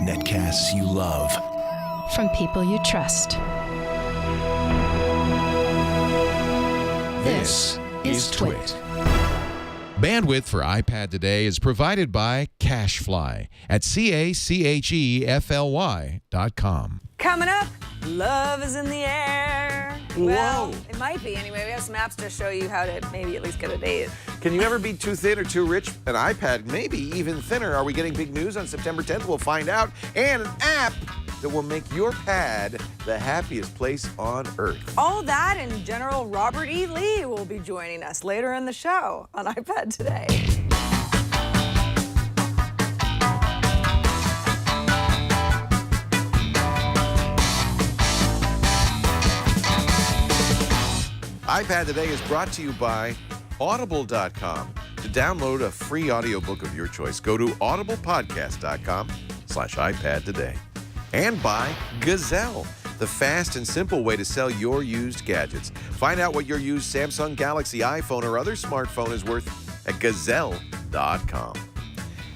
Netcasts you love. From people you trust. This is Twit. Bandwidth for iPad today is provided by CacheFly at CacheFly.com. Coming up, love is in the air. Whoa. Well, it might be anyway. We have some apps to show you how to maybe at least get a date. Can you ever be too thin or too rich? An iPad, maybe even thinner. Are we getting big news on September 10th? We'll find out. And an app that will make your pad the happiest place on earth. All that and General Robert E. Lee will be joining us later in the show on iPad Today. iPad Today is brought to you by Audible.com. To download a free audiobook of your choice, go to audiblepodcast.com/iPad Today. And by Gazelle, the fast and simple way to sell your used gadgets. Find out what your used Samsung Galaxy, iPhone, or other smartphone is worth at Gazelle.com.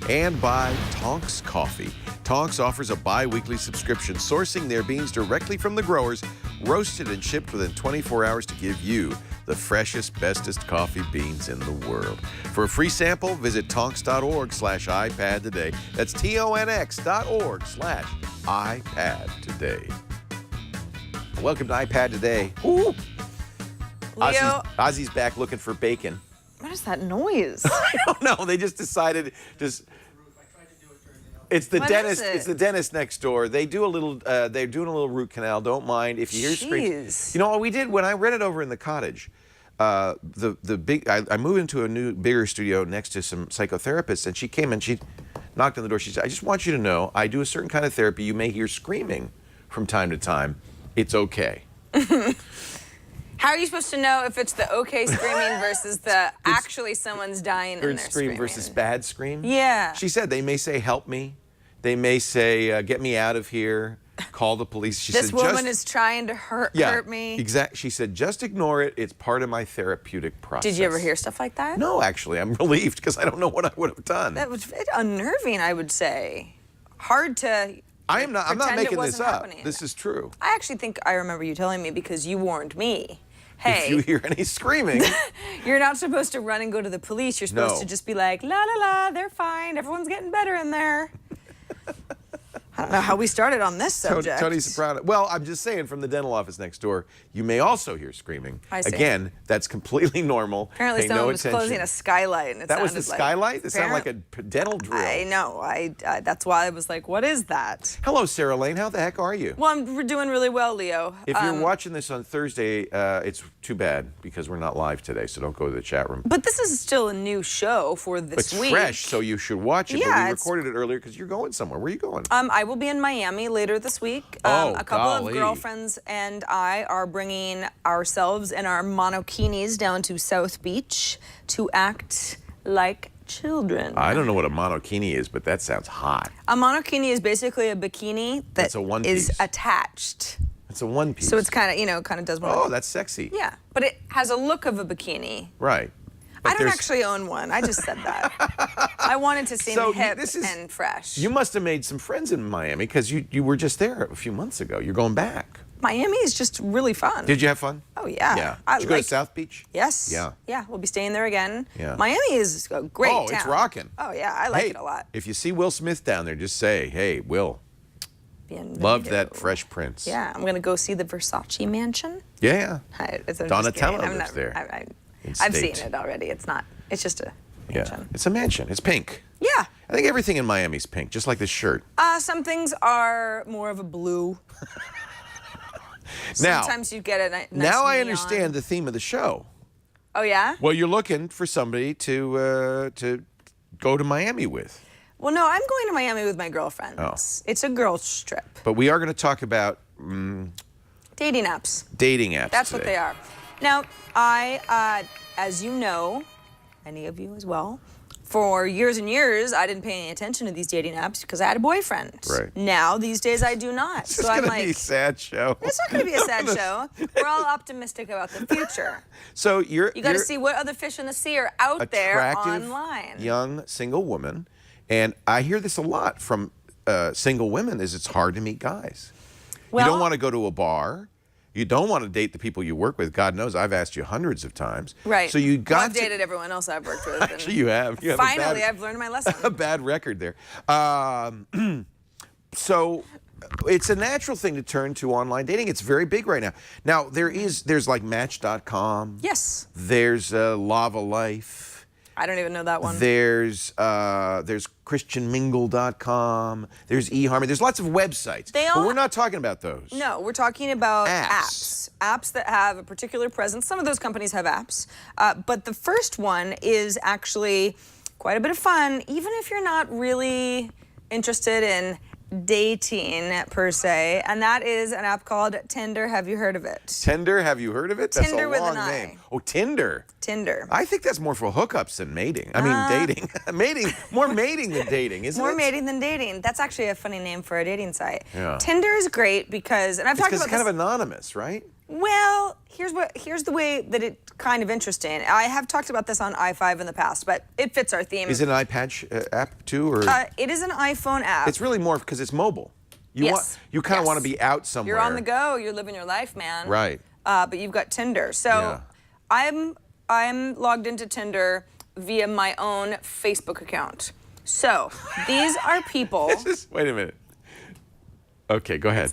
And by Tonx Coffee. Tonx offers a bi-weekly subscription, sourcing their beans directly from the growers, roasted and shipped within 24 hours to give you the freshest, bestest coffee beans in the world. For a free sample, visit tonx.org/iPad today. That's TONX.org/iPad today. Welcome to iPad Today. Ooh. Leo. Ozzy's back looking for bacon. What is that noise? I don't know. They just decided It's the What dentist. is it? It's the dentist next door. They do a little. They're doing a little root canal. Don't mind if you hear screams. Jeez. You know what we did when I rented over in the cottage. I moved into a new bigger studio next to some psychotherapists, and she came and she knocked on the door. She said, "I just want you to know, I do a certain kind of therapy. You may hear screaming from time to time. It's okay." How are you supposed to know if it's the okay screaming versus the actually someone's dying and Bird they're scream screaming? versus bad scream. Yeah. She said they may say, "Help me." They may say, "Get me out of here." Call the police. She This said, woman is trying to hurt me. Exactly. She said, "Just ignore it. It's part of my therapeutic process." Did you ever hear stuff like that? No, actually, I'm relieved because I don't know what I would have done. That was unnerving, I would say. Hard to. I'm not pretend it making this wasn't up. happening. This is true. I actually think I remember you telling me because you warned me. Hey, If you hear any screaming, you're not supposed to run and go to the police. You're supposed No. to just be like, la la la, they're fine. Everyone's getting better in there. I don't know how we started on this subject. Tony Soprano. Well, I'm just saying, from the dental office next door, you may also hear screaming. I see. Again, that's completely normal. Apparently Pay someone no was attention. closing a skylight, and it That was the sounded skylight? It sounded like a Apparently- dental drill. I know. I that's why I was like, what is that? Hello, Sarah Lane. How the heck are you? Well, we're doing really well, Leo. If you're watching this on Thursday, it's too bad because we're not live today, so don't go to the chat room. But this is still a new show for this It's week. fresh, so you should watch it. Yeah, but we it's- recorded it earlier because you're going somewhere. Where are you going? I will be in Miami later this week. Oh, a couple golly. of girlfriends and I are bringing ourselves and our monokinis down to South Beach to act like children. I don't know what a monokini is, but that sounds hot. A monokini is basically a bikini that That's a one is piece. attached. It's a one piece. So it's kind of does one. Oh, that's sexy. Yeah, but it has a look of a bikini. Right. But I don't there's- actually own one. I just said that. I wanted to seem So hip this is- and fresh. You must have made some friends in Miami because you were just there a few months ago. You're going back. Miami is just really fun. Did you have fun? Oh yeah. Yeah. I Did you go like to South Beach? Yes. Yeah. Yeah, we'll be staying there again. Yeah. Miami is a great Oh, town. it's rocking. Oh yeah, I like Hey, it a lot. if you see Will Smith down there, just say, "Hey, Will, Bienvenido. loved that Fresh Prince." Yeah, I'm gonna go see the Versace mansion. Yeah. It's, I'm just Donatello kidding. I'm lives not- there. In I've seen state. it already. It's not. It's just a Yeah. mansion. It's a mansion. It's pink. Yeah. I think everything in Miami's pink, just like this shirt. Some things are more of a blue. Now, Sometimes you get a nice now I neon. understand the theme of the show. Oh yeah. Well, you're looking for somebody to go to Miami with. Well, no, I'm going to Miami with my girlfriends. Oh. It's a girls' trip. But we are going to talk about Dating apps. dating apps That's what today. they are. Now, I, as you know, many of you as well, for years and years, I didn't pay any attention to these dating apps because I had a boyfriend. Right. Now, these days, I do not. It's So I'm going to be a like, sad show. it's not going to be a sad show. We're all optimistic about the future. So You got to see what other fish in the sea are out there attractive online. young single woman, And I hear this a lot from single women, is it's hard to meet guys. Well, you don't want to go to a bar. You don't want to date the people you work with. God knows I've asked you hundreds of times. Right. So you got I've dated everyone else I've worked with. Actually, you have. You have Finally, I've learned my lesson. a bad record there. So it's a natural thing to turn to online dating. It's very big right now. Now, there's like Match.com. Yes. There's Lava Life. I don't even know that one. There's ChristianMingle.com. There's eHarmony. There's lots of websites. But we're not talking about those. No, we're talking about apps. Apps that have a particular presence. Some of those companies have apps. But the first one is actually quite a bit of fun, even if you're not really interested in dating per se, and that is an app called Tinder. Have you heard of it? Tinder, have you heard of it? That's Tinder a with long an I. name. Oh, Tinder. Tinder. I think that's more for hookups than mating. I mean, dating. More mating than dating, isn't it? More mating than dating. That's actually a funny name for a dating site. Yeah. Tinder is great because, and I've talked about it's kind of anonymous, right? Well, here's the way that it's kind of interesting. I have talked about this on i5 in the past, but it fits our theme. Is it an iPad app too, or? It is an iPhone app. It's really more because it's mobile. You kind of want to be out somewhere. You're on the go. You're living your life, man. Right. But you've got Tinder. So I'm logged into Tinder via my own Facebook account. So these are people. Wait a minute. Okay, go ahead.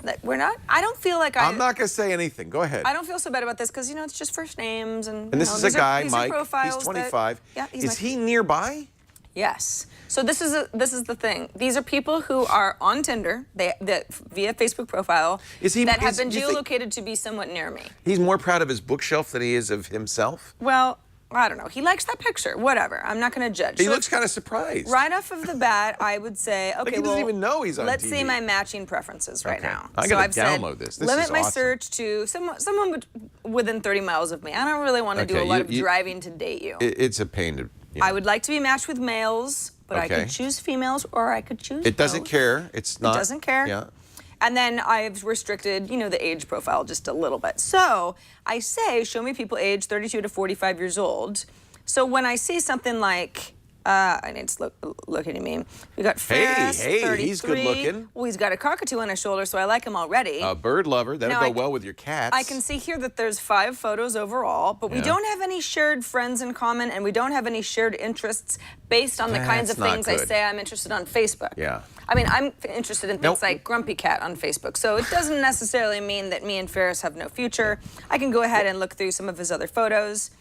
I don't feel like I'm not going to say anything. Go ahead. I don't feel so bad about this because, it's just first names. And this is a guy, Mike. He's 25. Is he nearby? Yes. So this is the thing. These are people who are on Tinder, that via Facebook profile, that have been geolocated to be somewhat near me. He's more proud of his bookshelf than he is of himself? Well, I don't know. He likes that picture. Whatever. I'm not going to judge. He looks kind of surprised. Right off of the bat, I would say, okay, he doesn't even know he's on let's TV. see my matching preferences right now. I got to download this. This limit is my awesome. search to someone within 30 miles of me. I don't really want to do a lot of driving to date you. It's a pain to... I would like to be matched with males, but I could choose females or I could choose It doesn't care. It's not... It doesn't care. Yeah. And then I've restricted, the age profile just a little bit. So I say, show me people age 32 to 45 years old. So when I see something like, and it's looking at me, we got Ferris, 33. He's good looking. Well, he's got a cockatoo on his shoulder, so I like him already. A bird lover. That'll go well with your cats. I can see here that there's 5 photos overall, but we don't have any shared friends in common, and we don't have any shared interests based on the kinds of things I say I'm interested on Facebook. Yeah. I mean, I'm interested in things like Grumpy Cat on Facebook, so it doesn't necessarily mean that me and Ferris have no future. I can go ahead and look through some of his other photos.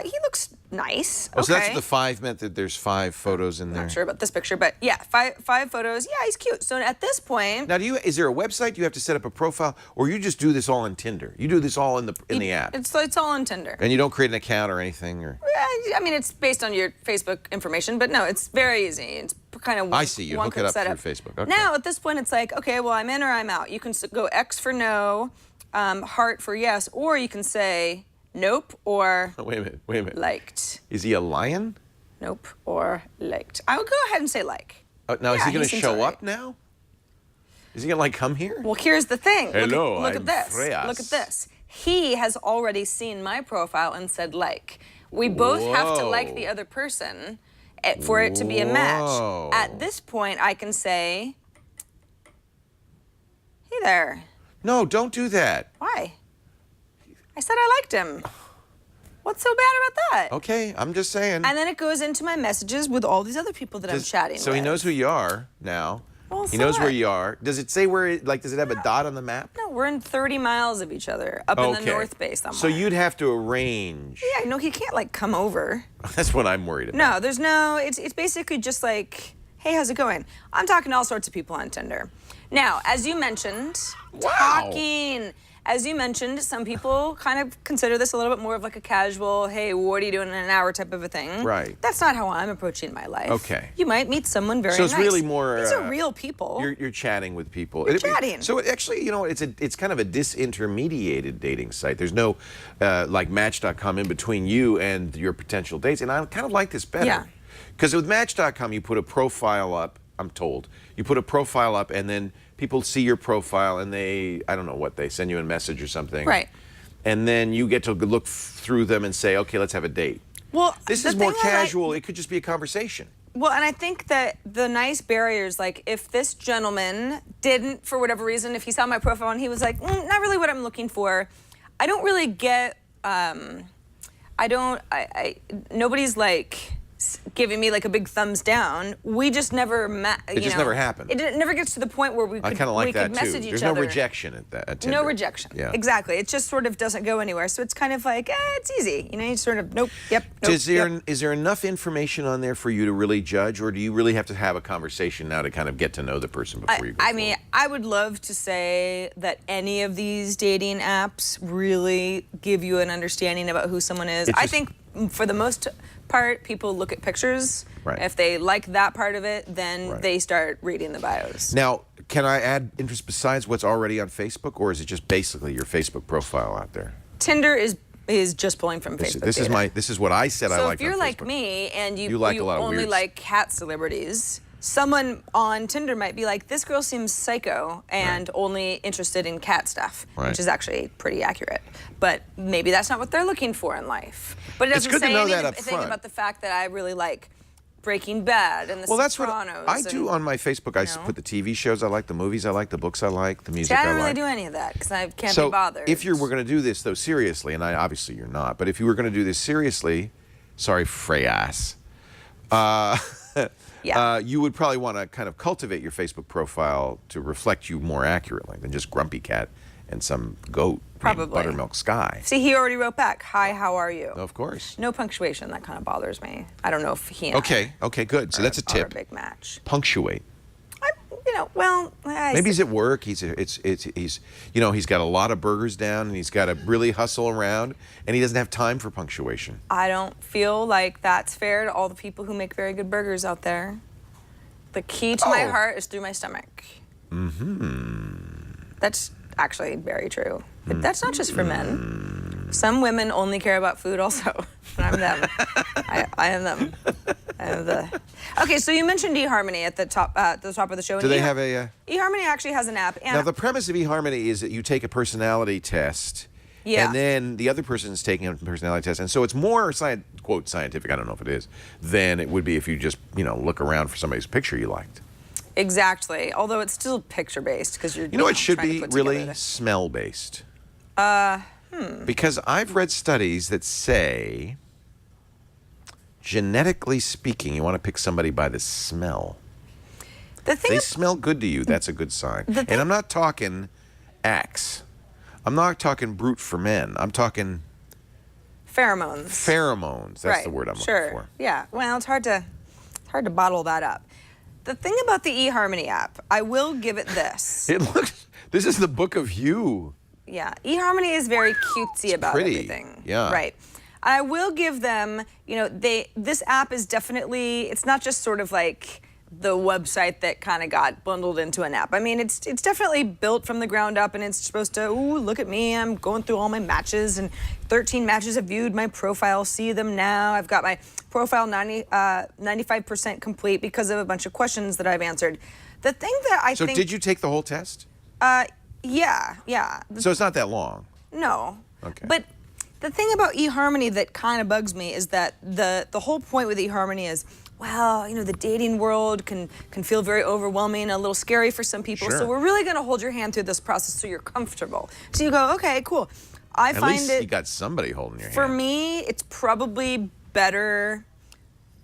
He looks nice. Oh, so that's what the 5 meant, that there's 5 photos in there? I'm not sure about this picture, but yeah, five photos. Yeah, he's cute. So at this point... Now, is there a website? Do you have to set up a profile? Or you just do this all in Tinder? You do this all in the app? It's all on Tinder. And you don't create an account or anything? Or? I mean, it's based on your Facebook information, but no, it's very easy. It's kind of I see. You hook it up through Facebook. Okay. Now, at this point, it's like, okay, well, I'm in or I'm out. You can go X for no, heart for yes, or you can say... Nope, or wait a minute. Liked. Is he a lion? Nope, or liked. I would go ahead and say like. Now, is he going to show up now? Is he going to, come here? Well, here's the thing. Hello, look at this. Freas. Look at this. He has already seen my profile and said like. We both have to like the other person for it to be a match. At this point, I can say, hey there. No, don't do that. Why? I said I liked him. What's so bad about that? Okay, I'm just saying. And then it goes into my messages with all these other people that I'm chatting with. So he knows who you are now. Well, he knows where you are. Does it say where, does it have a dot on the map? No, we're in 30 miles of each other, up in the North Bay somewhere. So you'd have to arrange. Yeah, no, he can't, come over. That's what I'm worried about. No, there's no, it's basically just like, hey, how's it going? I'm talking to all sorts of people on Tinder. Now, as you mentioned, As you mentioned, some people kind of consider this a little bit more of like a casual, hey, what are you doing in an hour type of a thing. Right. That's not how I'm approaching my life. Okay. You might meet someone very nice. So it's really more... These are real people. You're chatting with people. You're chatting. So actually, it's kind of a disintermediated dating site. There's no, like Match.com in between you and your potential dates. And I kind of like this better. Yeah. Because with Match.com, you put a profile up, I'm told. You put a profile up and then people see your profile and I don't know what, they send you a message or something. Right. And then you get to look through them and say, okay, let's have a date. Well, this is more casual. It could just be a conversation. Well, and I think that the nice barriers, like if this gentleman didn't, for whatever reason, if he saw my profile and he was like, not really what I'm looking for, I don't really get, nobody's like giving me like a big thumbs down. We just never met. It just never happened. It never gets to the point where we could, I kind of like that message too. each There's other. no rejection at Tinder. No rejection. Yeah. Exactly. It just sort of doesn't go anywhere. So it's kind of like, it's easy. You know, you sort of, nope, yep, nope, Is there enough information on there for you to really judge, or do you really have to have a conversation now to kind of get to know the person before you go forward? mean, I would love to say that any of these dating apps really give you an understanding about who someone is. I think for the most part, people look at pictures. Right. If they like that part of it, then Right. they start reading the bios. Now, can I add interest besides what's already on Facebook, or is it just basically your Facebook profile out there? Tinder is just pulling from Facebook. This is what I said I So liked if you're on like Facebook. me and you like a lot of only weirds. like cat celebrities, someone on Tinder might be like, this girl seems psycho and only interested in cat stuff, Right. which is actually pretty accurate. But maybe that's not what they're looking for in life. But it It's doesn't good to say know that anything up front. about the fact that I really like Breaking Bad and The Well, that's what Sopranos. I do on my Facebook. I know. put the TV shows I like, the movies I like, the books I like, the music See, I I don't really like. do any of that because I can't So be bothered. if you were going to do this though seriously, and obviously you're not, but if you were going to do this seriously, sorry, Freyas, you would probably want to kind of cultivate your Facebook profile to reflect you more accurately than just Grumpy Cat and some goat named Probably. Buttermilk Sky. See, he already wrote back, hi, how are you? Of course. No punctuation, that kind of bothers me. I don't know if he and Okay, good. So that's a are a tip. big match. Punctuate. I Maybe he's at work. He's got a lot of burgers down, and he's got to really hustle around, and he doesn't have time for punctuation. I don't feel like that's fair to all the people who make very good burgers out there. The key to my heart is through my stomach. That's actually very true. But that's not just for men. Some women only care about food also. And I'm them. I am them. I am the... Okay, so you mentioned eHarmony at the top of the show. Do they have a... eHarmony actually has an app. And Now, the premise of eHarmony is that you take a personality test, and then the other person is taking a personality test, and so it's more, quote, scientific, I don't know if it is, than it would be if you just, look around for somebody's picture you liked. Exactly. Although it's still picture-based because you're... You know, it should trying to be put really together smell-based. Because I've read studies that say, genetically speaking, you want to pick somebody by the smell. The thing They smell good to you, that's a good sign. And I'm not talking Axe. I'm not talking brute for men. I'm talking pheromones. pheromones. That's Right. the word I'm Sure. looking for. Yeah. Well, it's hard to bottle that up. The thing about the eHarmony app, I will give it this. This is the book of you. Yeah, eHarmony is very cutesy about pretty. everything. Yeah. Right. I will give them, this app is definitely, it's not just sort of like the website that kind of got bundled into an app. I mean, it's definitely built from the ground up, and it's supposed to, ooh, look at me, I'm going through all my matches, and 13 matches have viewed my profile, see them now. I've got my profile 95% complete because of a bunch of questions that I've answered. The thing that I think... So did you take the whole test? Yeah. So it's not that long. No. Okay. But the thing about eHarmony that kind of bugs me is that the whole point with eHarmony is, well, the dating world can feel very overwhelming, a little scary for some people. Sure. So we're really going to hold your hand through this process so you're comfortable. So you go, okay, cool. At least you got somebody holding your hand. For me, it's probably better,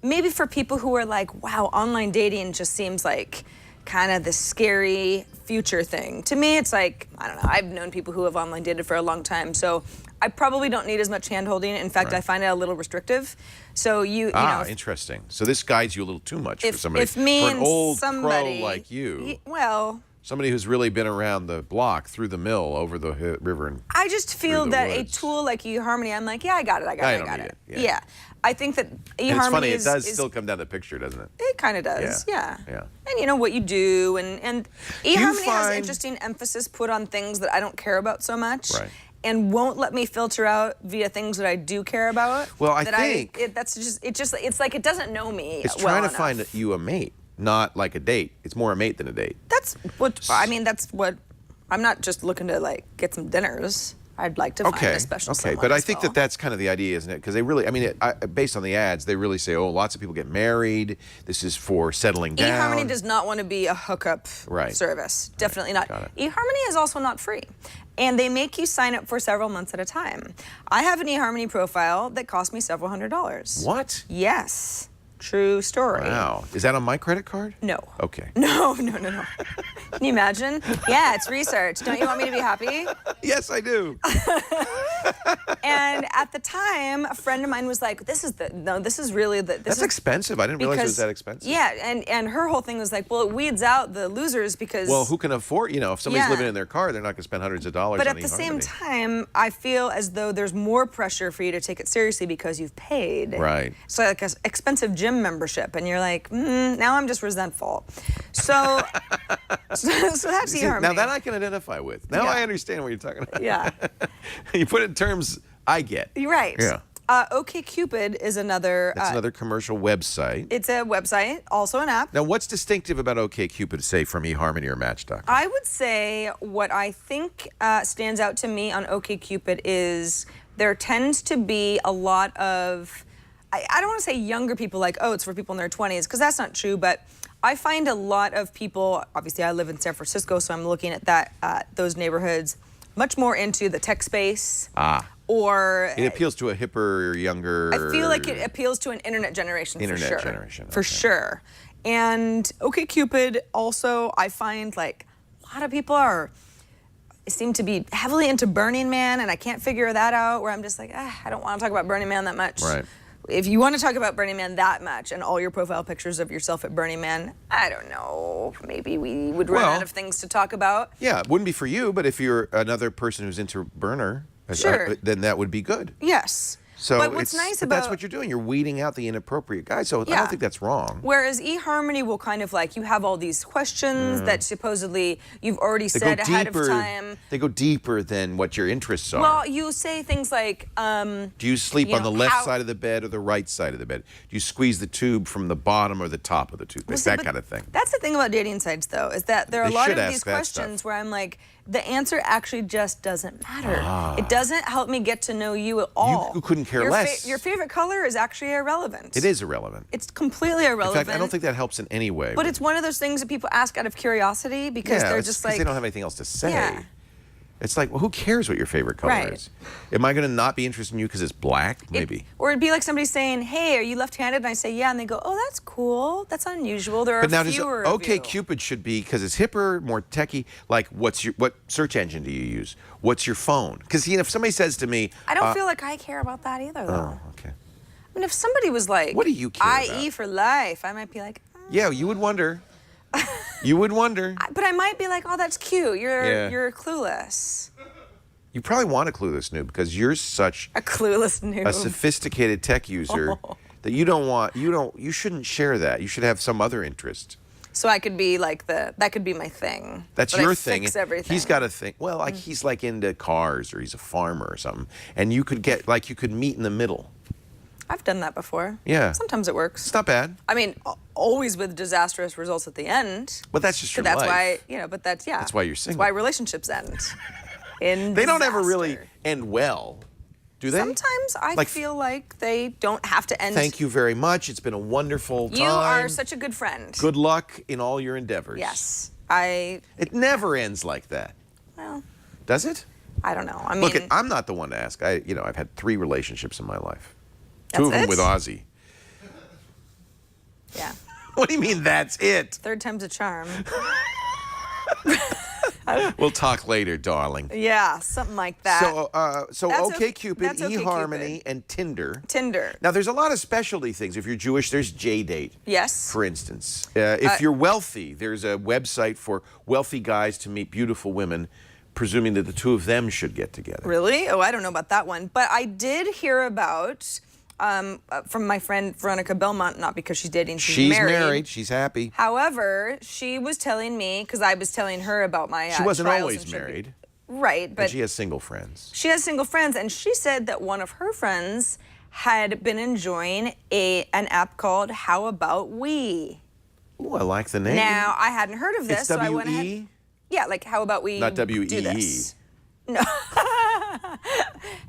maybe for people who are like, wow, online dating just seems like kind of the scary future thing. To me, it's like, I don't know, I've known people who have online dated for a long time, so I probably don't need as much hand-holding. In fact, I find it a little restrictive. So you know... interesting. So this guides you a little too much for somebody, if me for an and old somebody, crow like you. Well... Somebody who's really been around the block, through the mill, over the river, and I just feel the that woods. a tool like eHarmony, I'm like, yeah, I got it. I don't need it. Yeah. I think that eHarmony it's funny, is... it does still come down to the picture, doesn't it? It kind of does, yeah. Yeah. And what you do, and eHarmony has find- interesting emphasis put on things that I don't care about so much. Right. And won't let me filter out via things that I do care about. Well, I that think- it's like it doesn't know me It's well trying to enough. find you a mate, not like a date. It's more a mate than a date. That's what I'm not just looking to like get some dinners. I'd like to find a special Okay, someone but I as think well. that's kind of the idea, isn't it? Because they really, I mean, based on the ads, they really say, oh, lots of people get married. This is for settling down. eHarmony does not want to be a hookup service. Definitely not. Got it. eHarmony is also not free. And they make you sign up for several months at a time. I have an eHarmony profile that cost me several $100s. What? Yes. True story. Wow. Is that on my credit card? No. Okay. No. Can you imagine? Yeah, it's research. Don't you want me to be happy? Yes, I do. And at the time, a friend of mine was like, this is really the... That's expensive. I didn't realize it was that expensive. Yeah, and her whole thing was like, well, it weeds out the losers because... Well, who can afford, you know, if somebody's living in their car, they're not going to spend hundreds of dollars But on at the eHarmony. same time, I feel as though there's more pressure for you to take it seriously because you've paid. Right. So like an expensive gym membership, and you're like, now I'm just resentful. So, so that's eHarmony. Now that I can identify with. Now I understand what you're talking about. Yeah. You put it in terms I get. You're right. Yeah. OkCupid is another... That's another commercial website. It's a website, also an app. Now, what's distinctive about OkCupid, say, from eHarmony or Match.com? I would say what I think stands out to me on OkCupid is there tends to be a lot of... I don't want to say younger people, like, oh, it's for people in their 20s, because that's not true, but I find a lot of people, obviously I live in San Francisco, so I'm looking at that those neighborhoods, much more into the tech space. Or... It appeals to a hipper, younger... I feel like it appeals to an internet generation, for sure. For okay. sure. And OkCupid also, I find, like, a lot of people seem to be heavily into Burning Man, and I can't figure that out, where I'm just like, I don't want to talk about Burning Man that much. Right. If you want to talk about Burning Man that much and all your profile pictures of yourself at Burning Man, I don't know. Maybe we would run out of things to talk about. Yeah, it wouldn't be for you, but if you're another person who's into burner, then that would be good. Yes. So but what's nice about... that's what you're doing. You're weeding out the inappropriate guys, so I don't think that's wrong. Whereas eHarmony will kind of like, you have all these questions that supposedly you've already said ahead of time. They go deeper than what your interests are. Well, you say things like... do you sleep on the left side of the bed or the right side of the bed? Do you squeeze the tube from the bottom or the top of the toothpaste? That kind of thing. That's the thing about dating sites, though, is that there are a lot of these questions where I'm like, the answer actually just doesn't matter. It doesn't help me get to know you at all. You couldn't care less. Your favorite color is actually irrelevant. It is irrelevant. It's completely irrelevant. In fact, I don't think that helps in any way. But it's one of those things that people ask out of curiosity because they're just like... they don't have anything else to say. Yeah. It's like, well, who cares what your favorite color is? Am I going to not be interested in you because it's black? Maybe. Or it'd be like somebody saying, hey, are you left-handed? And I say, yeah. And they go, oh, that's cool. That's unusual. There are fewer of you. OkCupid should be, because it's hipper, more techie, like what search engine do you use? What's your phone? Because if somebody says to me... I don't feel like I care about that either, though. Oh, okay. I mean, if somebody was like... What do you care about? IE for life, I might be like... Yeah, you would wonder. You would wonder. But I might be like, oh, that's cute. You're clueless. You probably want a clueless noob because you're such a clueless noob, a sophisticated tech user that you shouldn't share that. You should have some other interest. So I could be like that could be my thing. That's but your I thing. Fix everything. He's got a thing. Well, like he's like into cars or he's a farmer or something, and you could meet in the middle. I've done that before. Yeah. Sometimes it works. It's not bad. I mean, always with disastrous results at the end. But that's just your life. Why, but that's That's why you're single. That's why relationships end. They don't ever really end well, do they? Sometimes I feel like they don't have to end. Thank you very much. It's been a wonderful time. You are such a good friend. Good luck in all your endeavors. Yes. It never ends like that. Well. Does it? I don't know. I mean. Look, I'm not the one to ask. I've had 3 relationships in my life. That's 2 of them it? with Ozzy. Yeah. What do you mean that's it? 3rd time's a charm. We'll talk later, darling. Yeah, something like that. So OkCupid, eHarmony, and Tinder. Tinder. Now, there's a lot of specialty things. If you're Jewish, there's JDate. Yes. For instance. If you're wealthy, there's a website for wealthy guys to meet beautiful women, presuming that the 2 of them should get together. Really? Oh, I don't know about that one. But I did hear about... from my friend Veronica Belmont, not because she's dating, she's married. She's happy. However, she was telling me, because I was telling her about my she wasn't trials always and married. Right, but... And she has single friends. She has single friends, and she said that one of her friends had been enjoying an app called HowAboutWe. Ooh, I like the name. Now, I hadn't heard of this, so I went ahead... W-E? Yeah, like how about we Not W-E-E. do this? No.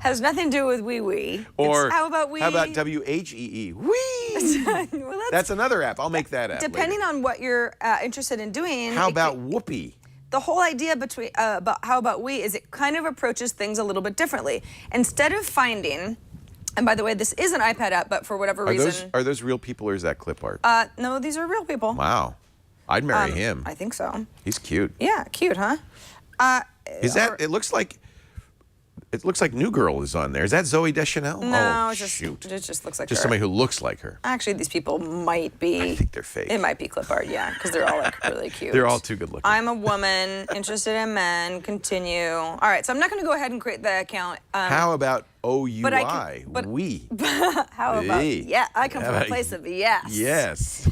has nothing to do with wee. Or it's how about we? How about WHEE? Wee! Well, That's another app. I'll make that app. depending later. on what you're interested in doing. How about Whoopee? The whole idea about How About We is it kind of approaches things a little bit differently. Instead of finding, and by the way, this is an iPad app, but for whatever reason. Are those real people or is that clip art? No, these are real people. Wow. I'd marry him. I think so. He's cute. Yeah, cute, huh? Is that, it looks like New Girl is on there. Is that Zooey Deschanel? No, oh, it just looks like Just her. somebody who looks like her. Actually, these people might be. I think they're fake. It might be clip art, yeah, because they're all like really cute. They're all too good looking. I'm a woman, interested in men, continue. All right, so I'm not going to go ahead and create the account. How about OUI? We. How about, Hey. yeah, I come from a How place of yes. Yes.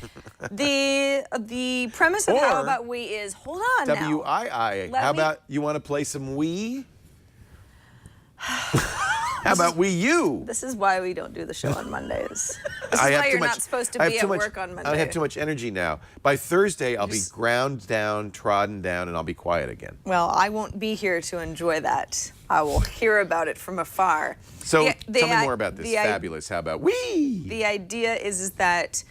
The premise of Or How About We is, hold on now. WII. Let How me- about you want to play some Wii? How about Wii U? This is why we don't do the show on Mondays. This is I have why too you're much- not supposed to I have be too at much- work on Monday. I have too much energy now. By Thursday, I'll be ground down, trodden down, and I'll be quiet again. Well, I won't be here to enjoy that. I will hear about it from afar. So The- tell me more about this fabulous How About We? The idea is that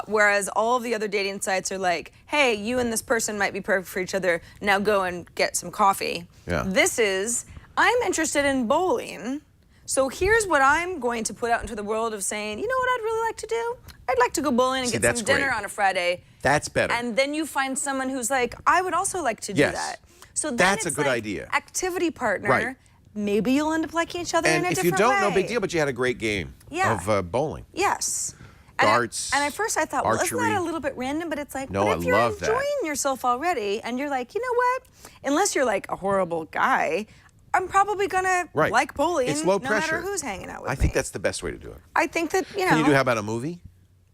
whereas all of the other dating sites are like, hey, you and this person might be perfect for each other, now go and get some coffee. Yeah. This is, I'm interested in bowling, so here's what I'm going to put out into the world of saying, you know what I'd really like to do? I'd like to go bowling and See, get that's some dinner great. on a Friday. That's better. And then you find someone who's like, I would also like to do Yes. that. So then That's a it's good like idea. Activity partner. Right. Maybe you'll end up liking each other And in a if you different way. don't, no big deal, but you had a great game Yeah. of bowling. Yes. Darts, And at first I thought, well, isn't archery. that a little bit random? But it's like, No, but if I you're love that. enjoying yourself already and you're like, you know what? Unless you're like a horrible guy, I'm probably gonna Right. like bowling It's low no pressure. matter who's hanging out with me. I think that's the best way to do it. I think that, you know. Can you do How About a Movie?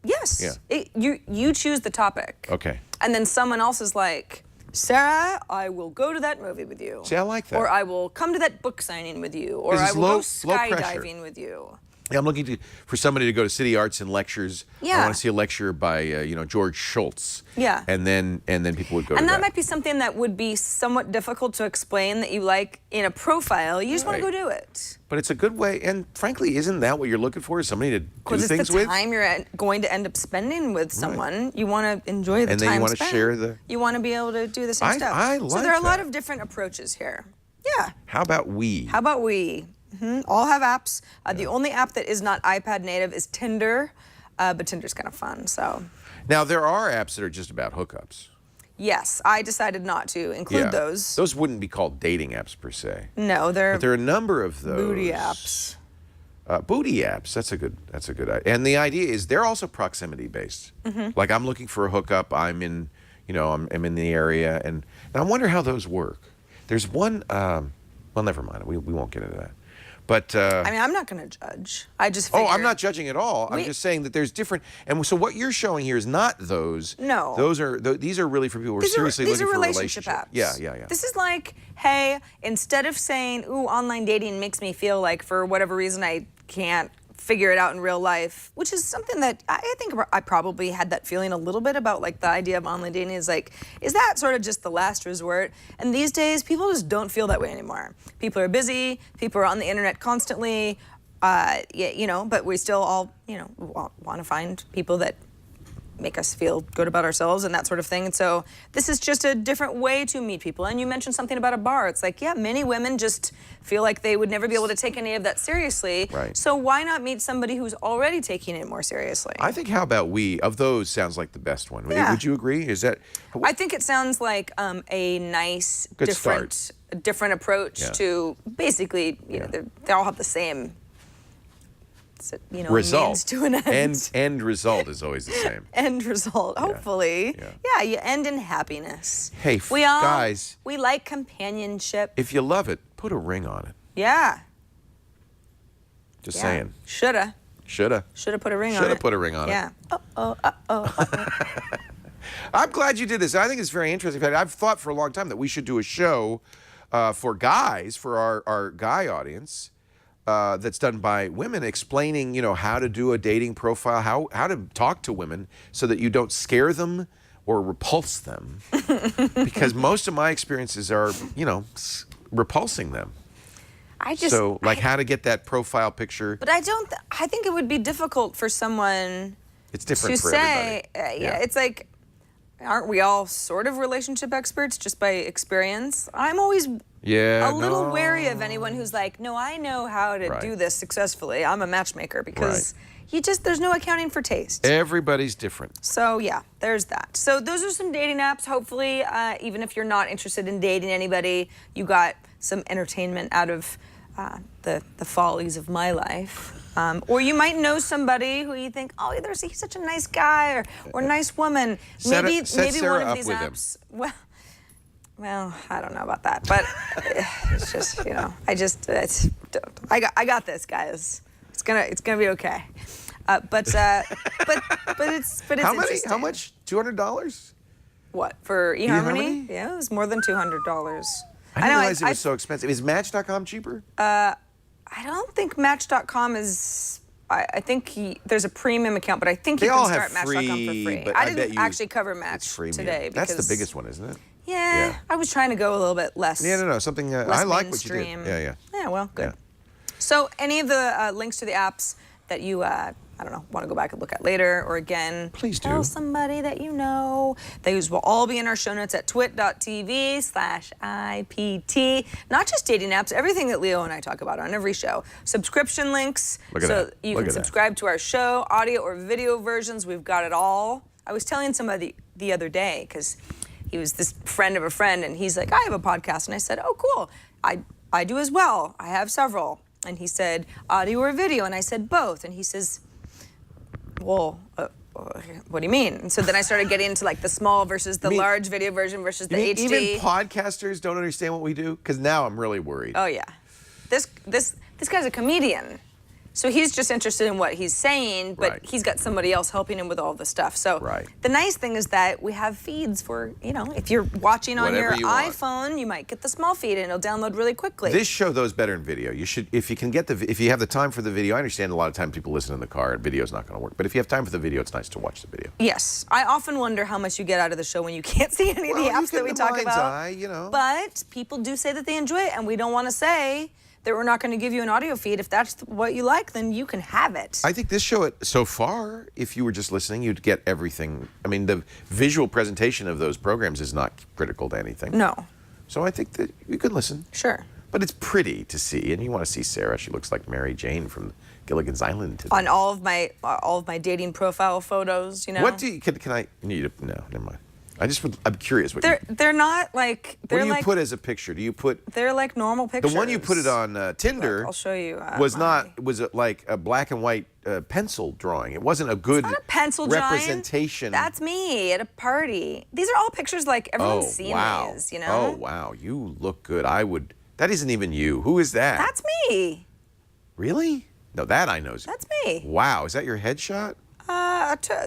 Yes. Yeah. You choose the topic. Okay. And then someone else is like, Sarah, I will go to that movie with you. See, I like that. Or I will come to that book signing with you. Or 'Cause I it's will go low pressure. skydiving with you. Yeah, I'm looking for somebody to go to City Arts and lectures. I Yeah. want to see a lecture by George Schultz. Yeah. And then people would go And to that might be something that would be somewhat difficult to explain that you like in a profile. You just want to Right. go do it. But it's a good way, and frankly, isn't that what you're looking for? Is somebody to do Because things it's the with? time you're going to end up spending with someone. You want to enjoy the And time then you want to spent. share the. You want to be able to do the same I stuff. like so there are a lot that. of different approaches here. Yeah. How about we? How about we? All have apps. The only app that is not iPad native is Tinder, but Tinder's kind of fun. So Now there are apps that are just about hookups. yes, I decided not to include those. Those wouldn't be called dating apps per se. No, they're But there are a number of those. booty apps. Booty apps. That's a good idea. And the idea is they're also proximity based. Like I'm looking for a hookup. I'm in, I'm in the area, and I wonder how those work. There's one. Well, never mind. We won't get into that. But I mean, I'm not going to judge. I just oh, figure, I'm not judging at all. I'm just saying that there's different. And so what you're showing here is not those. No. These are really for people who are These seriously are looking for a relationship relationship. apps. Yeah. This is like, hey, instead of saying, ooh, online dating makes me feel like for whatever reason I can't figure it out in real life, which is something that I think I probably had that feeling a little bit about, like the idea of online dating is like, is that sort of just the last resort? And these days, people just don't feel that way anymore. People are busy, people are on the internet constantly, but we still all, want to find people that make us feel good about ourselves and that sort of thing. And so this is just a different way to meet people. And you mentioned something about a bar. It's like, yeah, many women just feel like they would never be able to take any of that seriously. Right. So why not meet somebody who's already taking it more seriously? I think How About We, of those, sounds like the best one. Yeah. Would you agree? Is that? I think it sounds like a nice, Good different approach Yeah. to basically, they all have the same, Result. means to an end. End result is always the same. End result, hopefully. Yeah. Yeah, you end in happiness. Hey, guys. We like companionship. If you love it, put a ring on it. Yeah. Just Yeah. saying. Shoulda Shoulda. put a ring on it. Shoulda put a ring on it. Yeah. I'm glad you did this. I think it's very interesting. In fact, I've thought for a long time that we should do a show for guys, for our guy audience, that's done by women, explaining, how to do a dating profile, how to talk to women so that you don't scare them or repulse them. Because most of my experiences are, repulsing them. So, like how to get that profile picture. But I think it would be difficult for someone It's different to for say, everybody. yeah, it's like, aren't we all sort of relationship experts just by experience? I'm always a little wary of anyone who's like, no, I know how to do this successfully. I'm a matchmaker, because there's no accounting for taste. Everybody's different. So yeah, there's that. So those are some dating apps. Hopefully, even if you're not interested in dating anybody, you got some entertainment out of the follies of my life. Or you might know somebody who you think, oh, he's such a nice guy or nice woman. Maybe Sarah one of up these with apps. Well, I don't know about that, but it's just, I got this, guys. It's gonna be okay. But it's interesting. How much? $200? What, for eHarmony? eHarmony? Yeah, it was more than $200. I didn't realize it was so expensive. Is Match.com cheaper? I don't think Match.com is. I think there's a premium account, but I think you can start Match.com for free. But I didn't actually cover Match it's freemium. today. That's because, the biggest one, isn't it? Yeah, I was trying to go a little bit less. Yeah, no, something. I like what you did. mainstream. Yeah. Yeah, well, good. Yeah. So, any of the links to the apps that you, I don't know, want to go back and look at later, or again, please tell do. somebody that you know. Those will all be in our show notes at twit.tv/IPT. Not just dating apps, everything that Leo and I talk about on every show. Subscription links, Look at so that. you Look can at that. subscribe to our show, audio or video versions. We've got it all. I was telling somebody the other day, because he was this friend of a friend, and he's like, I have a podcast. And I said, oh, cool. I do as well. I have several. And he said, audio or video? And I said, both. And he says, well, what do you mean? And so then I started getting into like the small versus the large video version versus the HD. Even podcasters don't understand what we do? Because now I'm really worried. Oh, yeah. This guy's a comedian. So he's just interested in what he's saying, but he's got somebody else helping him with all the stuff. So the nice thing is that we have feeds for, if you're watching on your iPhone, you might get the small feed and it'll download really quickly. This show, though, is better in video. You should, if you can get if you have the time for the video. I understand a lot of times people listen in the car and video's not going to work. But if you have time for the video, it's nice to watch the video. Yes. I often wonder how much you get out of the show when you can't see any of the apps that we talk about. But people do say that they enjoy it, and we don't want to say that we're not going to give you an audio feed. If that's what you like, then you can have it. I think this show, so far, if you were just listening, you'd get everything. I mean, the visual presentation of those programs is not critical to anything. No. So I think that you could listen. Sure. But it's pretty to see, and you want to see Sarah. She looks like Mary Jane from Gilligan's Island today. On all of my dating profile photos, What do you, can I, need to, no, never mind. I'm curious what they're not like, what do you put as a picture? Do you put? They're like normal pictures. The one you put it on Tinder. Look, I'll show you. Was like a black and white pencil drawing. It wasn't a good representation. That's me at a party. These are all pictures like everyone's seen these, Oh wow, you look good. That isn't even you. Who is that? That's me. Really? No, that I know. That's me. Wow, is that your headshot?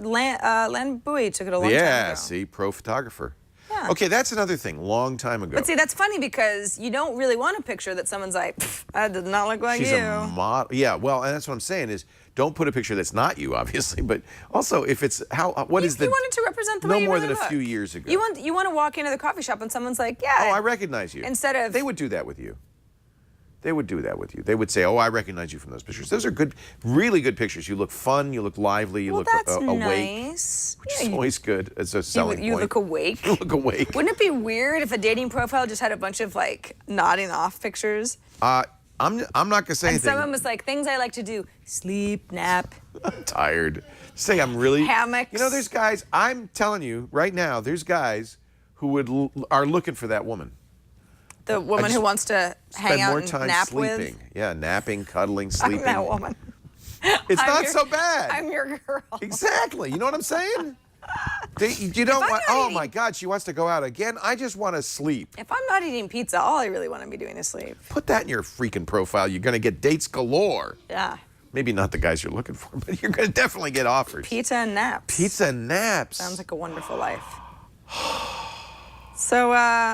Len Bowie took it a long time ago. Yeah, see, pro photographer. Yeah. Okay, that's another thing, long time ago. But see, that's funny because you don't really want a picture that someone's like, that does not look like you. She's a model. Yeah, well, and that's what I'm saying is, don't put a picture that's not you, obviously, but also if it's, you wanted to represent the way you No more really than look. A few years ago. You want to walk into the coffee shop and someone's like, yeah. Oh, I recognize you. Instead of. They would do that with you. They would do that with you. They would say, oh, I recognize you from those pictures. Those are good, really good pictures. You look fun, you look lively, you look awake. Nice. Which is always good as a selling point. You look awake. You look awake. Wouldn't it be weird if a dating profile just had a bunch of like nodding off pictures? I'm not gonna say anything. And someone was like, things I like to do: sleep, nap. I'm tired. Say I'm really hammocks. There's guys. I'm telling you right now, there's guys who are looking for that woman. The woman who wants to hang out and nap sleeping. with? Yeah, napping, cuddling, sleeping. I'm that woman. It's not so bad. I'm your girl. Exactly. You know what I'm saying? You don't want, oh my God, she wants to go out again. I just want to sleep. If I'm not eating pizza, all I really want to be doing is sleep. Put that in your freaking profile. You're going to get dates galore. Yeah. Maybe not the guys you're looking for, but you're going to definitely get offers. Pizza and naps. Pizza and naps. Sounds like a wonderful life. So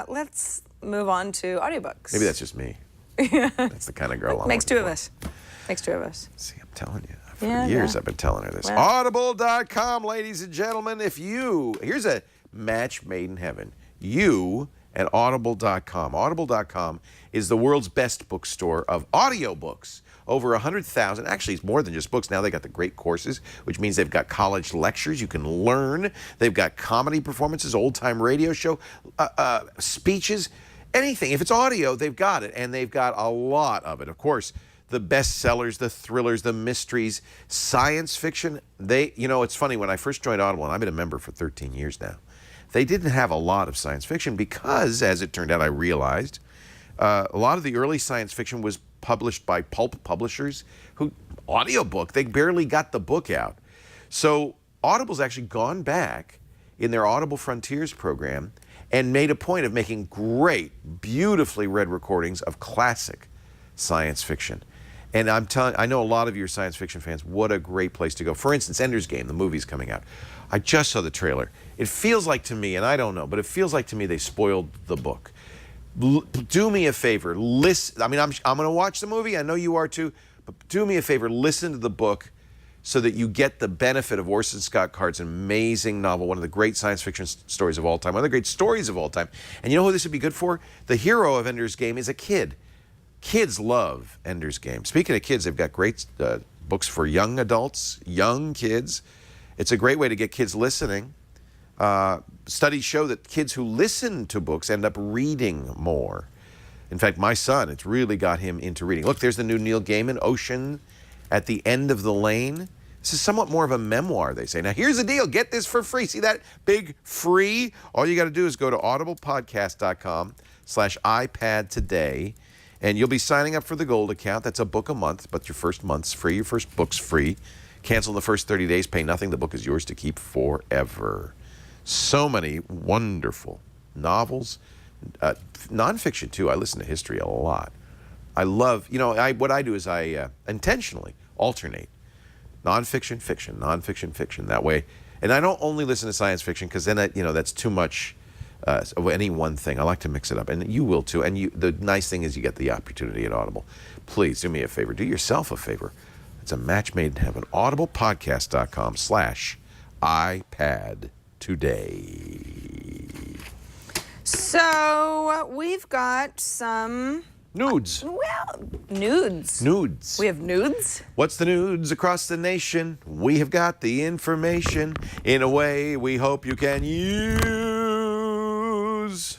let's move on to audiobooks. Maybe that's just me. That's the kind of girl I'm Makes two looking of us. Makes two of us. See, I'm telling you. For years I've been telling her this. Well. Audible.com, ladies and gentlemen. Here's a match made in heaven. You at Audible.com. Audible.com is the world's best bookstore of audiobooks. Over 100,000. Actually, it's more than just books. Now they got the great courses, which means they've got college lectures you can learn. They've got comedy performances, old-time radio show, speeches, anything. If it's audio, they've got it, and they've got a lot of it. Of course, the bestsellers, the thrillers, the mysteries, science fiction. It's funny, when I first joined Audible, and I've been a member for 13 years now, they didn't have a lot of science fiction because, as it turned out, I realized, a lot of the early science fiction was published by pulp publishers who, audiobook, they barely got the book out. So Audible's actually gone back in their Audible Frontiers program and made a point of making great, beautifully read recordings of classic science fiction. And I know a lot of you are science fiction fans. What a great place to go. For instance, Ender's Game, the movie's coming out. I just saw the trailer. It feels like to me, and I don't know, but it feels like to me they spoiled the book. Do me a favor, listen. I mean, I'm going to watch the movie. I know you are too. But do me a favor, listen to the book so that you get the benefit of Orson Scott Card's amazing novel, one of the great science fiction stories of all time, one of the great stories of all time. And you know who this would be good for? The hero of Ender's Game is a kid. Kids love Ender's Game. Speaking of kids, they've got great books for young adults, young kids. It's a great way to get kids listening. Studies show that kids who listen to books end up reading more. In fact, my son, it's really got him into reading. Look, there's the new Neil Gaiman, Ocean at the End of the Lane. This is somewhat more of a memoir, they say. Now, here's the deal. Get this for free. See that big free? All you got to do is go to audiblepodcast.com/iPad today, and you'll be signing up for the Gold account. That's a book a month, but your first month's free. Your first book's free. Cancel in the first 30 days. Pay nothing. The book is yours to keep forever. So many wonderful novels, nonfiction too. I listen to history a lot. I love, what I do is I intentionally alternate nonfiction, fiction, nonfiction, fiction. That way, and I don't only listen to science fiction because then that's too much of any one thing. I like to mix it up, and you will too. And the nice thing is you get the opportunity at Audible. Please do me a favor. Do yourself a favor. It's a match made in heaven. audiblepodcast.com/iPad today. So we've got some nudes. Nudes. Nudes. We have nudes. What's the nudes across the nation? We have got the information in a way we hope you can use.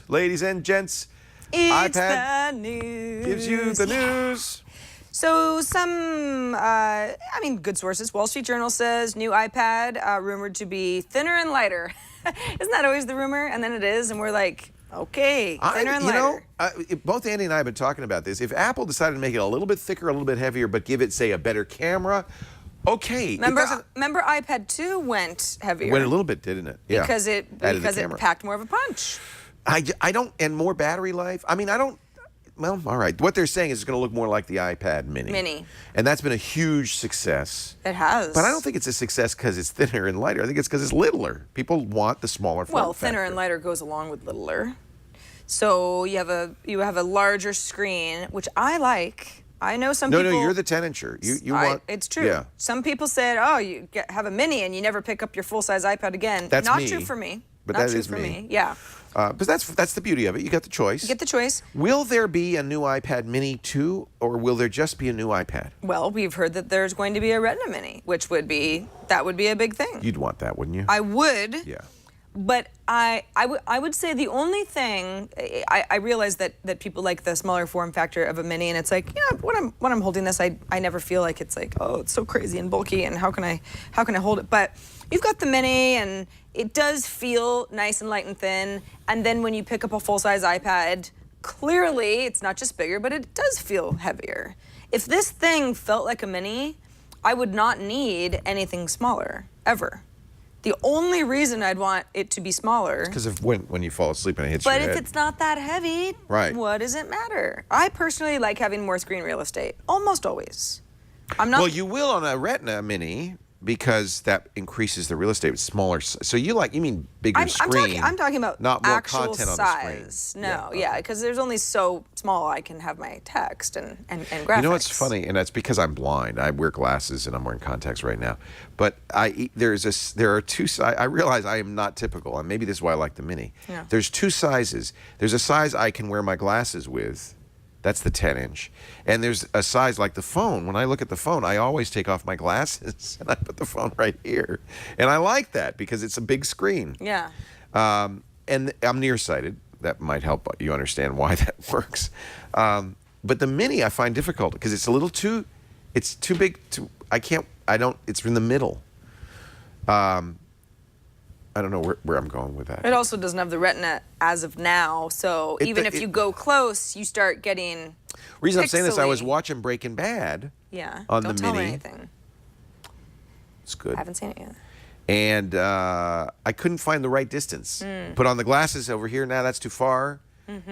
Ladies and gents, It's iPad the news. gives you the news. So some, good sources. Wall Street Journal says new iPad rumored to be thinner and lighter. Isn't that always the rumor? And then it is, and we're like, okay, thinner and lighter. Both Andy and I have been talking about this. If Apple decided to make it a little bit thicker, a little bit heavier, but give it, say, a better camera, okay. Remember iPad 2 went heavier. Went a little bit, didn't it? Yeah. Because it packed more of a punch. I don't, and more battery life. I don't. Well, all right. What they're saying is it's going to look more like the iPad Mini. And that's been a huge success. It has. But I don't think it's a success because it's thinner and lighter. I think it's because it's littler. People want the smaller form Well, thinner and lighter goes along with littler. So you have a larger screen, which I like. I know some people. No, you're the 10-incher. You want. It's true. Yeah. Some people said, "Oh, you have a Mini and you never pick up your full-size iPad again." That's not me. true for me. But not that true is for me. Yeah. But that's the beauty of it. You got the choice. You get the choice. Will there be a new iPad Mini 2, or will there just be a new iPad? Well, we've heard that there's going to be a Retina Mini, which would be a big thing. You'd want that, wouldn't you? I would. Yeah. But I would say the only thing I realize that people like the smaller form factor of a Mini, and it's like, when I'm holding this, I never feel like it's like, oh, it's so crazy and bulky, and how can I hold it? But you've got the Mini, and it does feel nice and light and thin. And then when you pick up a full-size iPad, clearly it's not just bigger, but it does feel heavier. If this thing felt like a Mini, I would not need anything smaller ever. The only reason I'd want it to be smaller. Because of when you fall asleep and it hits your head. But if it's not that heavy, right. What does it matter? I personally like having more screen real estate, almost always. I'm not. Well, you will on a Retina Mini, because that increases the real estate with smaller. So you mean bigger screen? I'm talking about not more actual content size. on the screen. No, yeah, because there's only so small I can have my text and graphics. You know what's funny, and that's because I'm blind. I wear glasses and I'm wearing contacts right now. But there are two sizes. I realize I am not typical, and maybe this is why I like the Mini. Yeah. There's two sizes. There's a size I can wear my glasses with. That's the 10-inch. And there's a size like the phone. When I look at the phone, I always take off my glasses and I put the phone right here. And I like that because it's a big screen. Yeah. And I'm nearsighted. That might help you understand why that works. But the Mini I find difficult because it's a little too, it's too big to, it's in the middle. I don't know where I'm going with that. It also doesn't have the retina as of now, so even if you go close, you start getting reason I'm saying this, I was pixely. watching Breaking Bad Don't on the tell me Mini. anything. It's good. I haven't seen it yet. And I couldn't find the right distance. Put on the glasses over here, now that's too far.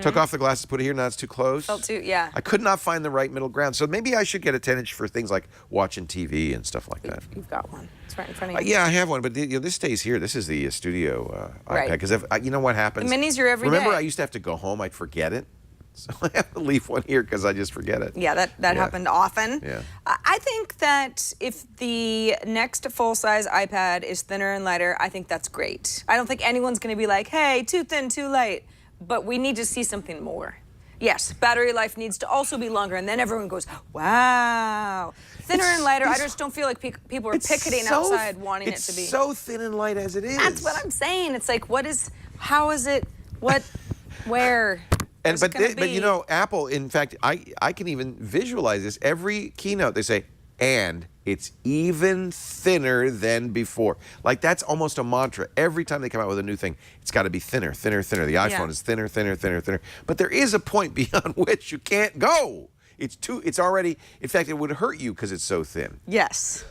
Took off the glasses, put it here, now it's too close. Felt too, yeah. I could not find the right middle ground. So maybe I should get a 10-inch for things like watching TV and stuff like that. You've got one. It's right in front of you. Yeah, I have one, but this stays here. This is the studio Right. iPad. Because you know what happens? The Mini's your everyday. Remember, I used to have to go home. I'd forget it. So I have to leave one here because I just forget it. Yeah, that happened often. Yeah. I think that if the next full-size iPad is thinner and lighter, I think that's great. I don't think anyone's going to be like, hey, too thin, too light. But we need to see something more. Yes, battery life needs to also be longer, and then everyone goes, wow. Thinner and lighter, I just don't feel like people are picketing outside wanting it to be. It's so thin and light as it is. That's what I'm saying. It's like, how is it, where? But you know, Apple, in fact, I can even visualize this. Every keynote they say, and it's even thinner than before. Like that's almost a mantra. Every time they come out with a new thing, it's got to be thinner, thinner, thinner. The iPhone is thinner, thinner, thinner, thinner. But there is a point beyond which you can't go. It's already, in fact, it would hurt you because it's so thin. Yes,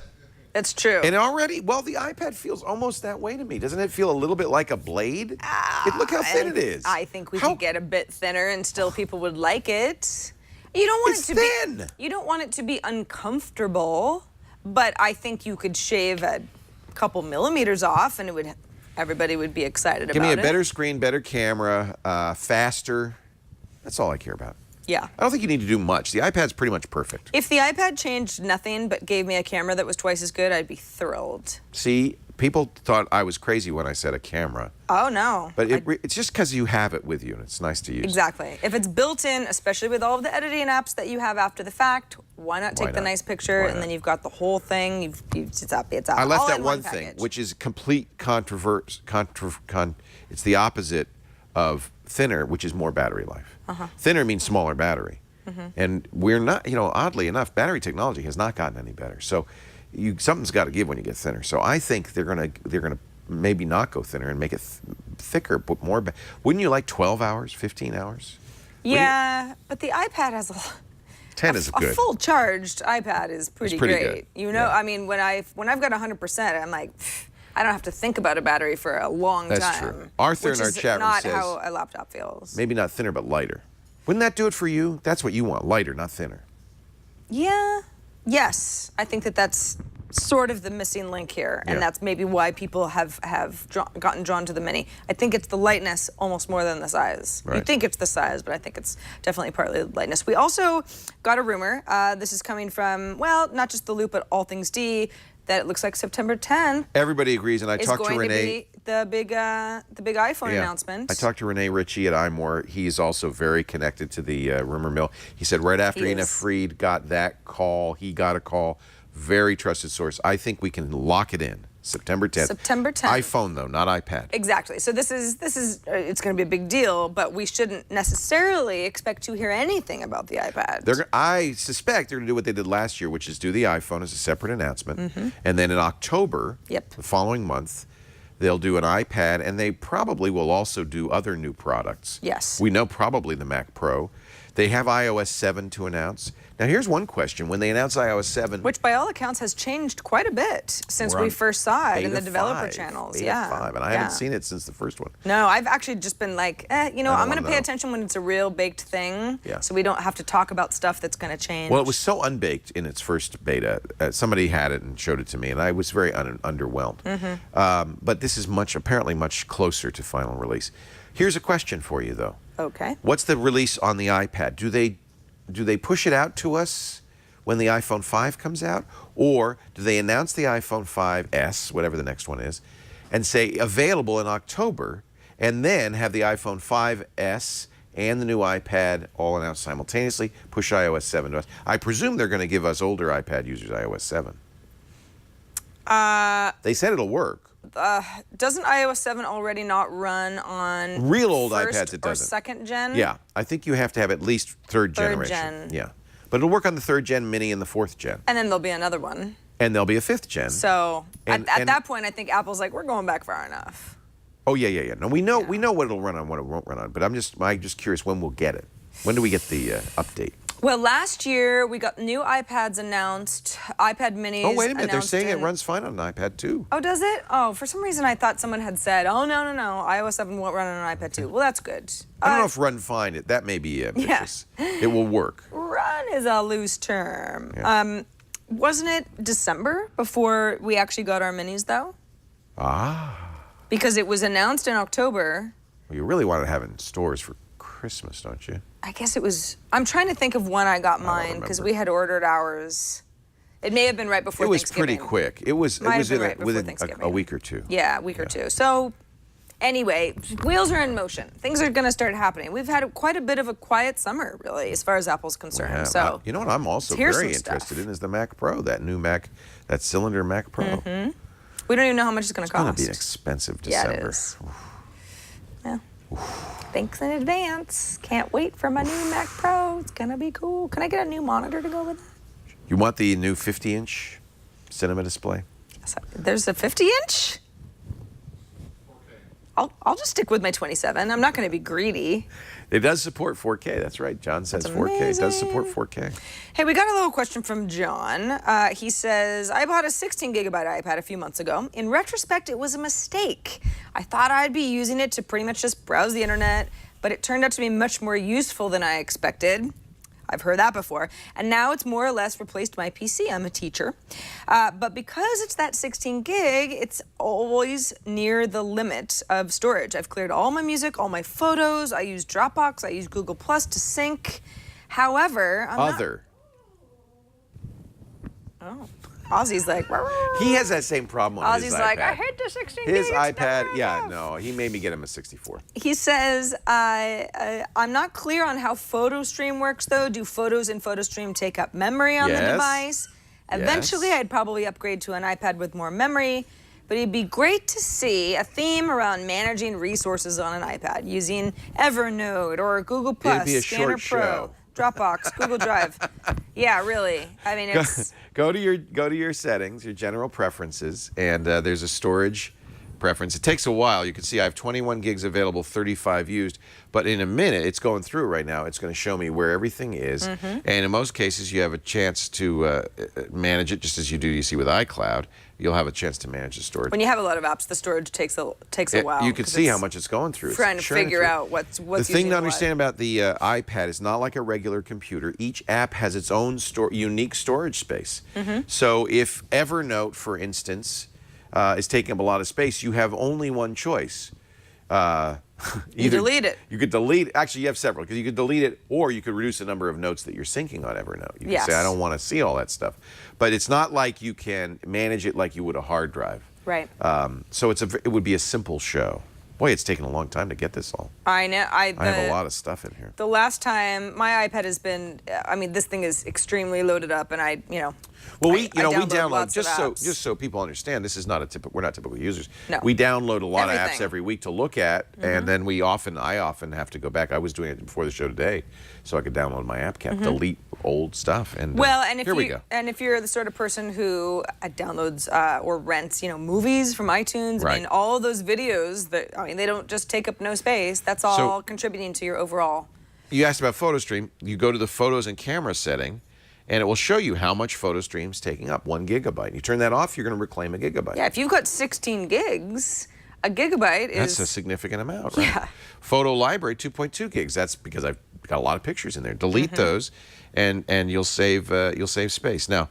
that's true. And already, well, the iPad feels almost that way to me. Doesn't it feel a little bit like a blade? Look how thin it is. I think we could get a bit thinner and still people would like it. You don't want It's it to thin. You don't want it to be uncomfortable, but I think you could shave a couple millimeters off and everybody would be excited about it. Give me a better screen, better camera, faster. That's all I care about. Yeah. I don't think you need to do much. The iPad's pretty much perfect. If the iPad changed nothing but gave me a camera that was twice as good, I'd be thrilled. See, people thought I was crazy when I said a camera. Oh, no. But it's just because you have it with you, and it's nice to use. Exactly. If it's built in, especially with all of the editing apps that you have after the fact, why not take the nice picture and then you've got the whole thing. It's up. I left all that in one package. thing, which is complete it's the opposite of thinner, which is more battery life. Thinner means smaller battery. And we're not, oddly enough, battery technology has not gotten any better. So something's got to give when you get thinner. So I think they're gonna maybe not go thinner and make it thicker, put more. Wouldn't you like 12 hours, 15 hours? Yeah, but the iPad has 10 is good. A full charged iPad is pretty great. Good. I mean, when I've got 100%, I'm like, I don't have to think about a battery for a long time. That's true. Arthur in our chat room says, says not how a laptop feels. maybe not thinner, but lighter. Wouldn't that do it for you? That's what you want, lighter, not thinner. Yeah. Yes. I think that's sort of the missing link here, and that's maybe why people have gotten drawn to the Mini. I think it's the lightness almost more than the size. Right. You think it's the size, but I think it's definitely partly the lightness. We also got a rumor. This is coming from, well, not just The Loop, but All Things D, that it looks like September 10th Everybody agrees, and I talked to Renee. is going to be the big iPhone announcement. I talked to Renee Ritchie at iMore. He's also very connected to the rumor mill. He said right after Ina Fried got that call, he got a call. Very trusted source. I think we can lock it in. September 10th. September 10th. iPhone though, not iPad. Exactly. So this is it's going to be a big deal, but we shouldn't necessarily expect to hear anything about the iPad. I suspect they're going to do what they did last year, which is do the iPhone as a separate announcement, and then in October, the following month, they'll do an iPad, and they probably will also do other new products. Yes. We know probably the Mac Pro. They have iOS 7 to announce. Now, here's one question. When they announce iOS 7... Which, by all accounts, has changed quite a bit since we first saw it in the developer channels. Beta 5, and I haven't seen it since the first one. No, I've actually just been like, you know, I'm going to pay attention when it's a real baked thing, so we don't have to talk about stuff that's going to change. Well, it was so unbaked in its first beta. Somebody had it and showed it to me, and I was very underwhelmed. But this is apparently much closer to final release. Here's a question for you, though. Okay. What's the release on the iPad? Do they push it out to us when the iPhone 5 comes out? Or do they announce the iPhone 5S, whatever the next one is, and say available in October, and then have the iPhone 5S and the new iPad all announced simultaneously, push iOS 7 to us? I presume they're going to give us older iPad users iOS 7. They said it'll work. Doesn't iOS 7 already not run on real old first iPads? It doesn't. Or second gen? Yeah, I think you have to have at least third generation. Gen. Yeah, but it'll work on the 3rd gen Mini and the 4th gen. And then there'll be another one. And there'll be a 5th gen. So at that point, I think Apple's like, we're going back far enough. Oh yeah. No, we know what it'll run on, what it won't run on. But I'm just curious when we'll get it. When do we get the update? Well, last year we got new iPads announced, iPad Minis. Oh, wait a minute. They're saying it runs fine on an iPad too. Oh, does it? Oh, for some reason I thought someone had said, oh, no. iOS 7 won't run on an iPad too. Well, that's good. I don't know if run fine. That may be ambitious. Yeah. It will work. Run is a loose term. Yeah. Wasn't it December before we actually got our Minis, though? Because it was announced in October. Well, you really want to have it in stores for Christmas, don't you? I guess it was. I'm trying to think of when I got mine because we had ordered ours. It may have been right before Thanksgiving. It was pretty quick. It was within a week or two. Yeah, a week or two. So anyway, wheels are in motion. Things are going to start happening. We've had quite a bit of a quiet summer, really, as far as Apple's concerned. Yeah, so you know what I'm also very interested in is the Mac Pro, that new Mac, that cylinder Mac Pro. We don't even know how much it's going to cost. It's going to be an expensive December. Yeah, it is. Yeah. Thanks in advance. Can't wait for my new Mac Pro. It's going to be cool. Can I get a new monitor to go with it? You want the new 50-inch cinema display? There's a 50-inch? I'll just stick with my 27. I'm not going to be greedy. It does support 4K. That's right. John says 4K. It does support 4K. Hey, we got a little question from John. He says, I bought a 16-gigabyte iPad a few months ago. In retrospect, it was a mistake. I thought I'd be using it to pretty much just browse the internet, but it turned out to be much more useful than I expected. I've heard that before. And now it's more or less replaced my PC. I'm a teacher. But because it's that 16 gig, it's always near the limit of storage. I've cleared all my music, all my photos. I use Dropbox. I use Google Plus to sync. However, Ozzy's like, he has that same problem on his iPad. Ozzy's like, I hate the 16 gig. His iPad, no, he made me get him a 64. He says, I'm not clear on how PhotoStream works, though. Do photos in PhotoStream take up memory on the device? Eventually, I'd probably upgrade to an iPad with more memory, but it'd be great to see a theme around managing resources on an iPad using Evernote or Google Plus, Scanner Pro, Dropbox, Google Drive. Yeah, really. I mean, it's... Go to your settings, your general preferences, and there's a storage preference. It takes a while. You can see I have 21 gigs available, 35 used, but in a minute, it's going through right now. It's going to show me where everything is, and in most cases, you have a chance to manage it just as you see with iCloud. You'll have a chance to manage the storage. When you have a lot of apps, the storage takes a while. You can see how much it's going through. Trying to figure out what's the thing to understand about the iPad is not like a regular computer. Each app has its own unique storage space. So if Evernote, for instance, is taking up a lot of space, you have only one choice. You delete it. You could delete. Actually, you have several because you could delete it, or you could reduce the number of notes that you're syncing on Evernote. You can say, I don't want to see all that stuff, but it's not like you can manage it like you would a hard drive. Right. So it would be a simple show. Boy, it's taken a long time to get this all. I know. I have a lot of stuff in here. The last time my iPad has been, I mean, this thing is extremely loaded up, and well, we download just so people understand. This is not we're not typical users. No. We download a lot of apps every week to look at, and then I often have to go back. I was doing it before the show today, so I could download my app cap, delete old stuff, and here we go. And if you're the sort of person who downloads or rents, movies from iTunes, I mean, all those videos they don't just take up no space. That's all contributing to your overall You asked about PhotoStream. You go to the photos and camera setting, and it will show you how much PhotoStream's taking up, 1 gigabyte. You turn that off, you're going to reclaim a gigabyte. Yeah, if you've got 16 gigs, a gigabyte is... That's a significant amount, right? Yeah. Photo library, 2.2 gigs. That's because I've got a lot of pictures in there. Delete those, and you'll save space. Now,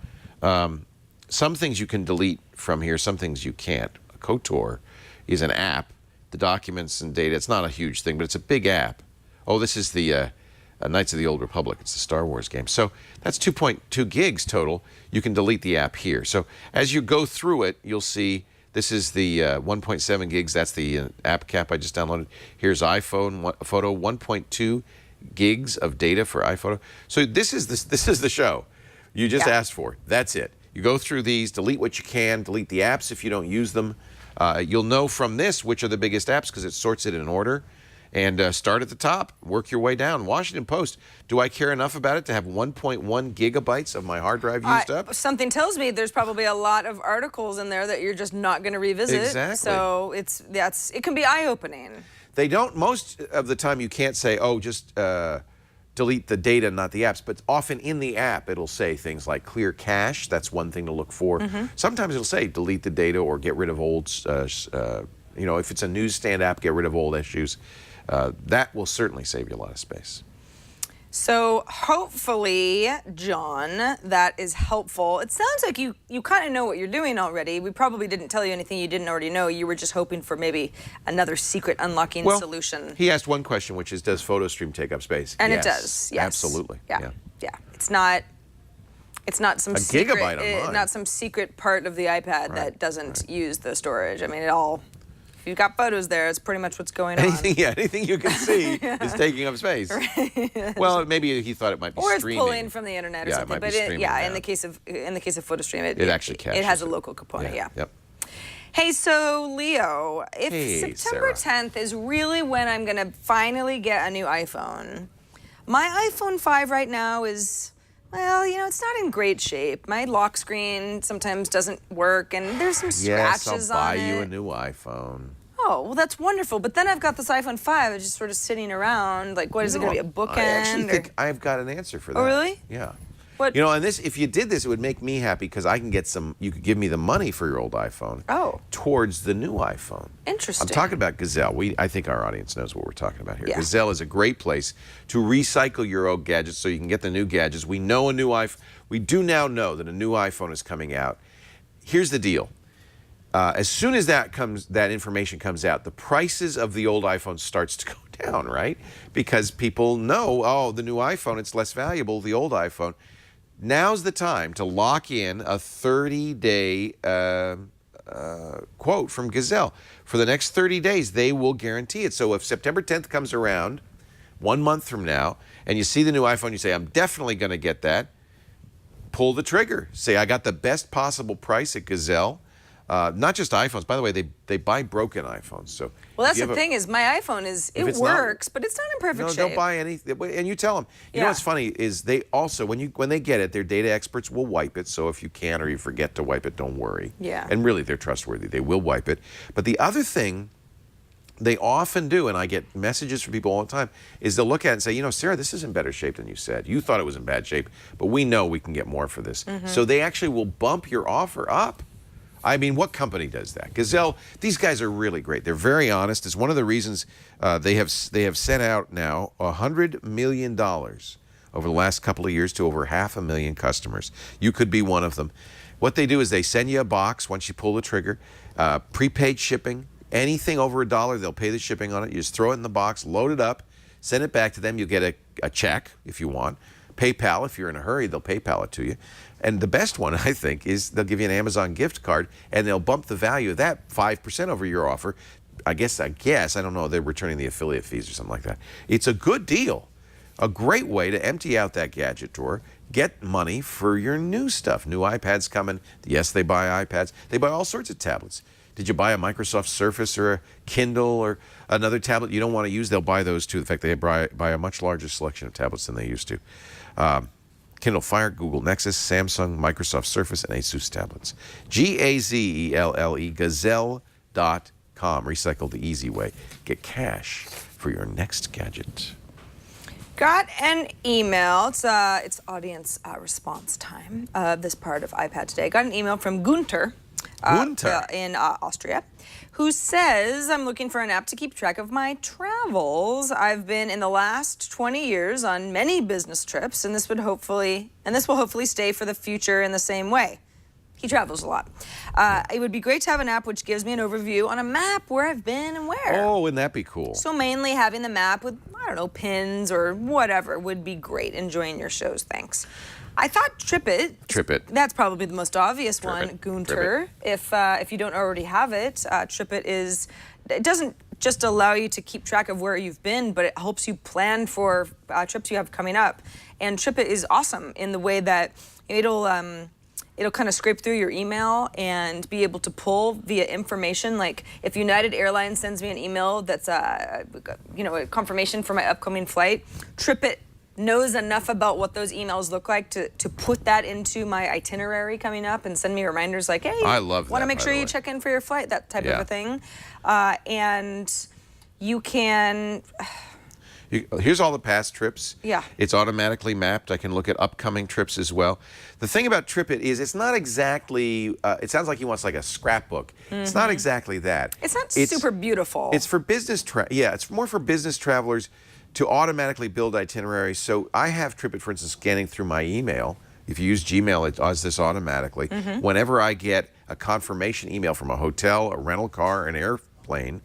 some things you can delete from here, some things you can't. KOTOR is an app. The documents and data, it's not a huge thing, but it's a big app. Oh, this is the Knights of the Old Republic. It's the Star Wars game. So that's 2.2 gigs total. You can delete the app here. So as you go through it, you'll see this is the 1.7 gigs. That's the app cap I just downloaded. Here's iPhone photo, 1.2 gigs of data for iPhoto. So this is the show you just asked for. That's it. You go through these, delete what you can, delete the apps if you don't use them. You'll know from this which are the biggest apps because it sorts it in order. And start at the top, work your way down. Washington Post, do I care enough about it to have 1.1 gigabytes of my hard drive used up? Something tells me there's probably a lot of articles in there that you're just not going to revisit. Exactly. So it can be eye-opening. They don't, most of the time you can't say, oh, just delete the data, not the apps. But often in the app, it'll say things like clear cache. That's one thing to look for. Sometimes it'll say delete the data or get rid of old, if it's a newsstand app, get rid of old issues. That will certainly save you a lot of space. So hopefully, John, that is helpful. It sounds like you kind of know what you're doing already. We probably didn't tell you anything you didn't already know. You were just hoping for maybe another secret unlocking solution. He asked one question, which is, does PhotoStream take up space? And yes, it does, yes. Absolutely. Yeah. It's not some a secret, gigabyte on mine. not some secret part of the iPad that doesn't use the storage. I mean, if you've got photos there, it's pretty much what's going on. Anything you can see is taking up space. Right. Well, maybe he thought it might be streaming. Or it's pulling from the internet or something. It might be streaming in the case of PhotoStream, it actually catches it has a local component. Yeah. Yep. Hey, so Leo, if September 10th is really when I'm going to finally get a new iPhone, my iPhone 5 right now is, well, it's not in great shape. My lock screen sometimes doesn't work, and there's some scratches on it. Yes, I'll buy you a new iPhone. Oh, well, that's wonderful. But then I've got this iPhone 5. It's just sort of sitting around. Like, what is it going to be, a bookend? I actually think I've got an answer for that. Oh, really? Yeah. What? And if you did this, it would make me happy because I can get you could give me the money for your old iPhone towards the new iPhone. Interesting. I'm talking about Gazelle. I think our audience knows what we're talking about here. Yeah. Gazelle is a great place to recycle your old gadgets so you can get the new gadgets. We know we do now know that a new iPhone is coming out. Here's the deal. As soon as that information comes out, the prices of the old iPhone starts to go down, right? Because people know, oh, the new iPhone, it's less valuable, the old iPhone. Now's the time to lock in a 30-day quote from Gazelle. For the next 30 days, they will guarantee it. So if September 10th comes around, 1 month from now, and you see the new iPhone, you say, I'm definitely going to get that, pull the trigger. Say, I got the best possible price at Gazelle. Not just iPhones. By the way, they buy broken iPhones. So well, that's the thing is my iPhone it works, but it's not in perfect shape. No, don't buy any. And you tell them. You know what's funny is they also when they get it, their data experts will wipe it. So if you can or you forget to wipe it, don't worry. Yeah. And really, they're trustworthy. They will wipe it. But the other thing they often do, and I get messages from people all the time, is they'll look at it and say, Sarah, this is in better shape than you said. You thought it was in bad shape, but we know we can get more for this. So they actually will bump your offer up. I mean, what company does that? Gazelle, these guys are really great. They're very honest. It's one of the reasons they have sent out now $100 million over the last couple of years to over 500,000 customers. You could be one of them. What they do is they send you a box once you pull the trigger, prepaid shipping, anything over $1, they'll pay the shipping on it. You just throw it in the box, load it up, send it back to them. You'll get a check if you want. PayPal, if you're in a hurry, they'll PayPal it to you. And the best one, I think, is they'll give you an Amazon gift card, and they'll bump the value of that 5% over your offer. I guess, I don't know, they're returning the affiliate fees or something like that. It's a good deal, a great way to empty out that gadget drawer, get money for your new stuff. New iPads coming. Yes, they buy iPads. They buy all sorts of tablets. Did you buy a Microsoft Surface or a Kindle or another tablet you don't want to use? They'll buy those too. In fact, they buy a much larger selection of tablets than they used to. Kindle Fire, Google Nexus, Samsung, Microsoft Surface, and Asus tablets. Gazelle, Gazelle.com. Recycle the easy way. Get cash for your next gadget. Got an email. It's audience response time. This part of iPad today. Got an email from Gunter. In Austria, who says, I'm looking for an app to keep track of my travels. I've been in the last 20 years on many business trips, and this will hopefully stay for the future in the same way. He travels a lot. It would be great to have an app which gives me an overview on a map where I've been and where. Oh, wouldn't that be cool? So mainly having the map with, I don't know, pins or whatever would be great. Enjoying your shows, thanks. I thought TripIt. That's probably the most obvious one, Gunter. If you don't already have it, TripIt it doesn't just allow you to keep track of where you've been, but it helps you plan for trips you have coming up. And TripIt is awesome in the way that it'll kind of scrape through your email and be able to pull via information. Like if United Airlines sends me an email that's a confirmation for my upcoming flight, TripIt knows enough about what those emails look like to put that into my itinerary coming up and send me reminders like, hey, I love that, want to make sure you check in for your flight, that type of a thing. And you can... Here's all the past trips. Yeah. It's automatically mapped. I can look at upcoming trips as well. The thing about TripIt is it's not exactly, it sounds like he wants like a scrapbook. It's not exactly that. It's not super beautiful. It's for business, it's more for business travelers to automatically build itineraries. So I have TripIt, for instance, scanning through my email. If you use Gmail, it does this automatically. Whenever I get a confirmation email from a hotel, a rental car, an airplane,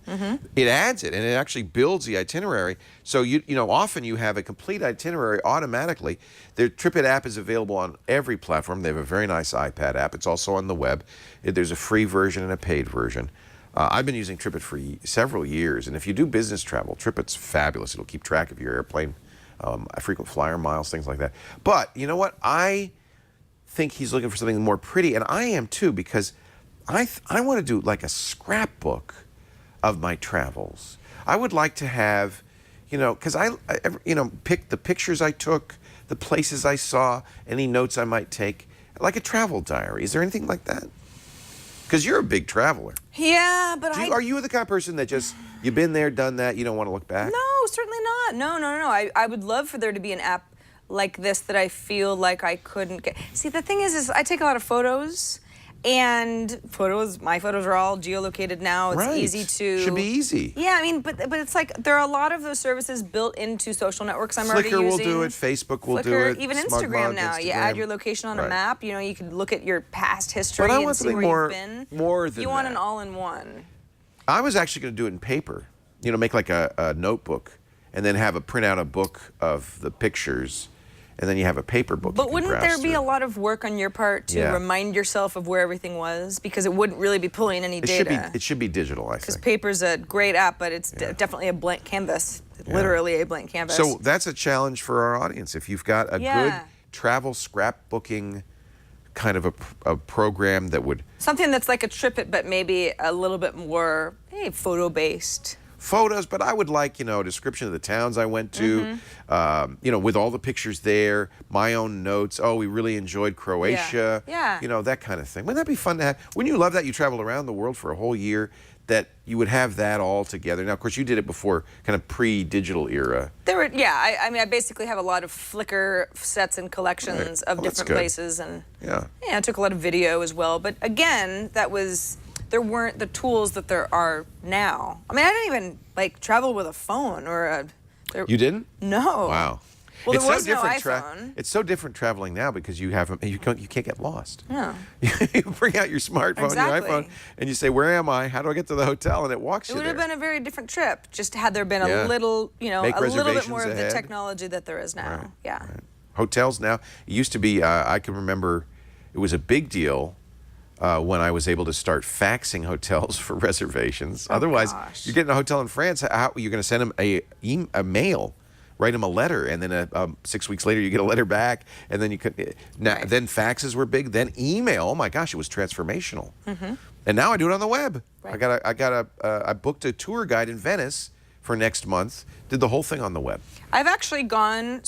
it adds it and it actually builds the itinerary. So often you have a complete itinerary automatically. The TripIt app is available on every platform. They have a very nice iPad app. It's also on the web. There's a free version and a paid version. I've been using TripIt for several years, and if you do business travel, TripIt's fabulous. It'll keep track of your airplane, frequent flyer miles, things like that. But you know what? I think he's looking for something more pretty, and I am too, because I want to do like a scrapbook of my travels. I would like to have, because I pick the pictures I took, the places I saw, any notes I might take, like a travel diary. Is there anything like that? Because you're a big traveler. Yeah, but are you the kind of person that just, you've been there, done that, you don't want to look back? No, certainly not. No. I would love for there to be an app like this that I feel like I couldn't get. See, the thing is I take a lot of photos, and my photos are all geolocated now. It's easy to... Should be easy. Yeah, I mean, but it's like there are a lot of those services built into social networks I'm already using. Flickr will do it, Facebook will do it. Even Instagram now. You add your location on a map, you can look at your past history and see where you've been. More than that. You want an all-in-one. I was actually going to do it in paper. Make like a notebook and then print out a book of the pictures. And then you have a paper book. But wouldn't there be a lot of work on your part to remind yourself of where everything was? Because it wouldn't really be pulling any data. It should be digital, I think. Because paper's a great app, but it's definitely a blank canvas. Literally a blank canvas. So that's a challenge for our audience. If you've got a good travel scrapbooking kind of a program that would... Something that's like a TripIt, but maybe a little bit more, photo-based. Photos, but I would like, a description of the towns I went to, with all the pictures there, my own notes. Oh, we really enjoyed Croatia. Yeah. That kind of thing. Wouldn't that be fun to have? Wouldn't you love that? You traveled around the world for a whole year, that you would have that all together. Now, of course, you did it before kind of pre-digital era. I basically have a lot of Flickr sets and collections of different places. And I took a lot of video as well. But again, there weren't the tools that there are now. I mean, I didn't even travel with a phone or a... You didn't? No. Wow. Well, there was no iPhone. It's so different traveling now because you can't get lost. No. You bring out your smartphone, your iPhone, and you say, "Where am I? How do I get to the hotel?" And it walks you there. It would have been a very different trip, just had there been a little, a little bit more of the technology that there is now. Right. Yeah. Right. Hotels now. It used to be. I can remember, it was a big deal. When I was able to start faxing hotels for reservations. Otherwise, you get in a hotel in France, how you're going to send them a mail, write them a letter, and then 6 weeks later you get a letter back, and then you could. Then faxes were big. Then email. Oh my gosh, it was transformational. And now I do it on the web. Right. I booked a tour guide in Venice for next month. Did the whole thing on the web. I've actually gone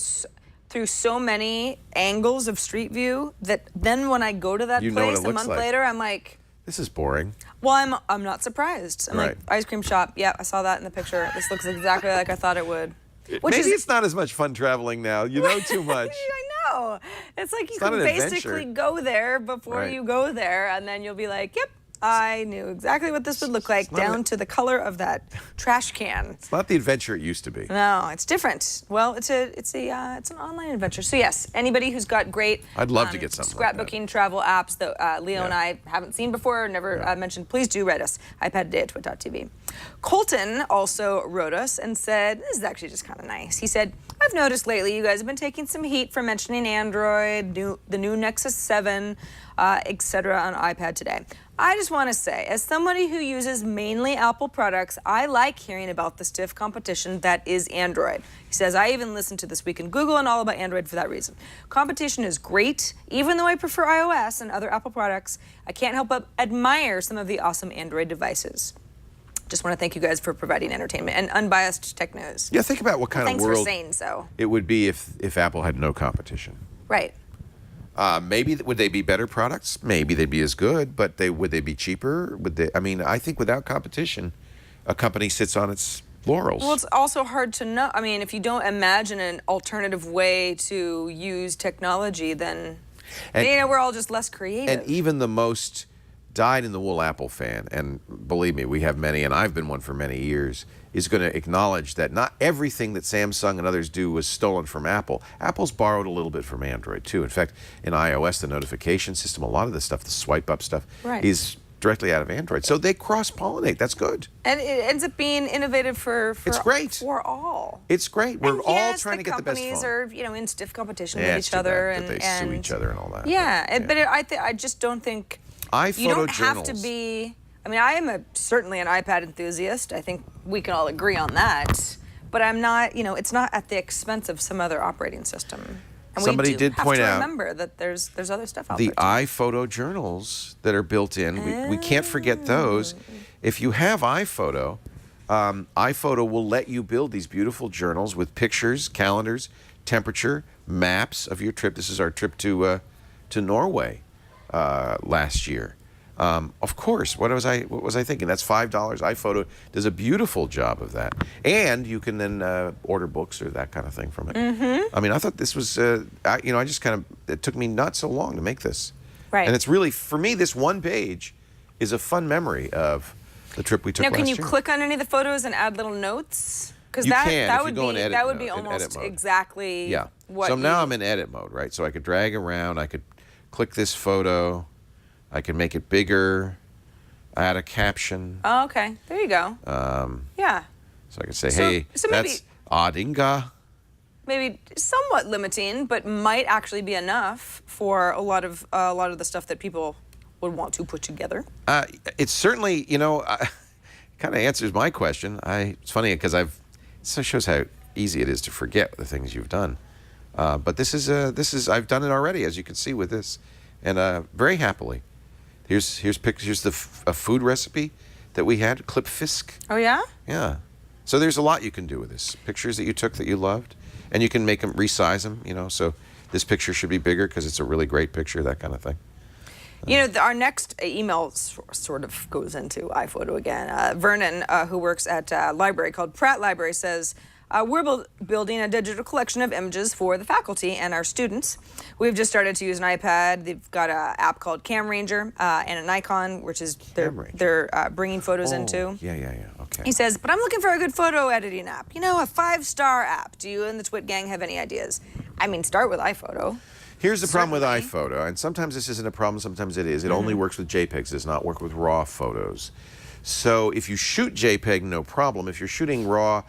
through so many angles of Street View that then when I go to that place a month later, I'm like, this is boring. Well, I'm not surprised. I'm like, ice cream shop. Yeah, I saw that in the picture. This looks exactly like I thought it would. Which Maybe is, it's not as much fun traveling now. You know too much. I know. It's like you not can an basically adventure. go there before Right. you go there, and then you'll be like, yep, I knew exactly what this would look like, not down to the color of that trash can. It's not the adventure it used to be. No, it's different. Well, it's an online adventure. So yes, anybody who's got great I'd love to get something like that. scrapbooking travel apps that Leo and Yeah. I haven't seen before or never mentioned, please do write us. iPad@twit.tv. Colton also wrote us and said, this is actually just kind of nice. He said, I've noticed lately you guys have been taking some heat for mentioning Android, the new Nexus 7, etc. on iPad today. I just want to say, as somebody who uses mainly Apple products, I like hearing about the stiff competition that is Android. He says, I even listened to This Week in Google and all about Android for that reason. Competition is great. Even though I prefer iOS and other Apple products, I can't help but admire some of the awesome Android devices. Just want to thank you guys for providing entertainment and unbiased tech news. Yeah, think about what kind Thanks of world for saying so. it would be if Apple had no competition. Right. Maybe would they be better products? Maybe they'd be as good, but would they be cheaper? Would they? I mean, I think without competition, a company sits on its laurels. Well, it's also hard to know. I mean, if you don't imagine an alternative way to use technology, then we're all just less creative. And even the most dyed-in-the-wool Apple fan, and believe me, we have many, and I've been one for many years, is going to acknowledge that not everything that Samsung and others do was stolen from Apple. Apple's borrowed a little bit from Android, too. In fact, in iOS, the notification system, a lot of the stuff, the swipe-up stuff, is directly out of Android. So they cross-pollinate. That's good. And it ends up being innovative for It's great. For all. It's great. We're And all yes, trying to get the best phone. companies are, in stiff competition Yeah, with it's each too other. bad that they sue each other and all that. Yeah, but I just don't think... You don't have to be... I mean, I am certainly an iPad enthusiast. I think we can all agree on that. But I'm not, it's not at the expense of some other operating system. And Somebody we do did have point to out remember that there's other stuff out the there. iPhoto journals that are built in. We can't forget those. If you have iPhoto, iPhoto will let you build these beautiful journals with pictures, calendars, temperature, maps of your trip. This is our trip to Norway last year. Of course, what was I thinking? That's $5. iPhoto does a beautiful job of that, and you can then order books or that kind of thing from it. I mean, I thought this was, I just kind of, it took me not so long to make this, Right. and it's really, for me, this one page is a fun memory of the trip we took Now, last can year. you click on any of the photos and add little notes? Because You that can, that if you would go in be edit that would mode- be in almost edit mode. exactly Yeah. what. So now I'm in edit mode, right? So I could drag around. I could click this photo. I can make it bigger. Add a caption. Oh, okay. There you go. Yeah. So I could say, So- hey, so maybe- that's Odinga. Maybe somewhat limiting, but might actually be enough for a lot of the stuff that people would want to put together. It's certainly, kind of answers my question. It's funny because so shows how easy it is to forget the things you've done. But this is I've done it already, as you can see with this, and very happily. Here's a food recipe that we had, Clipfisk. Oh yeah. Yeah. So there's a lot you can do with this. Pictures that you took that you loved, and you can make them, resize them. So this picture should be bigger because it's a really great picture, that kind of thing. Our next email sort of goes into iPhoto again. Vernon, who works at a library called Pratt Library, says, we're building a digital collection of images for the faculty and our students. We've just started to use an iPad. They've got an app called Cam Ranger and an Icon, which is they're bringing photos into. Yeah. Okay. He says, but I'm looking for a good photo editing app. A 5-star app. Do you and the Twit gang have any ideas? I mean, start with iPhoto. Here's the problem with Certainly. iPhoto, and sometimes this isn't a problem, sometimes it is. It only works with JPEGs, it does not work with RAW photos. So if you shoot JPEG, no problem. If you're shooting RAW,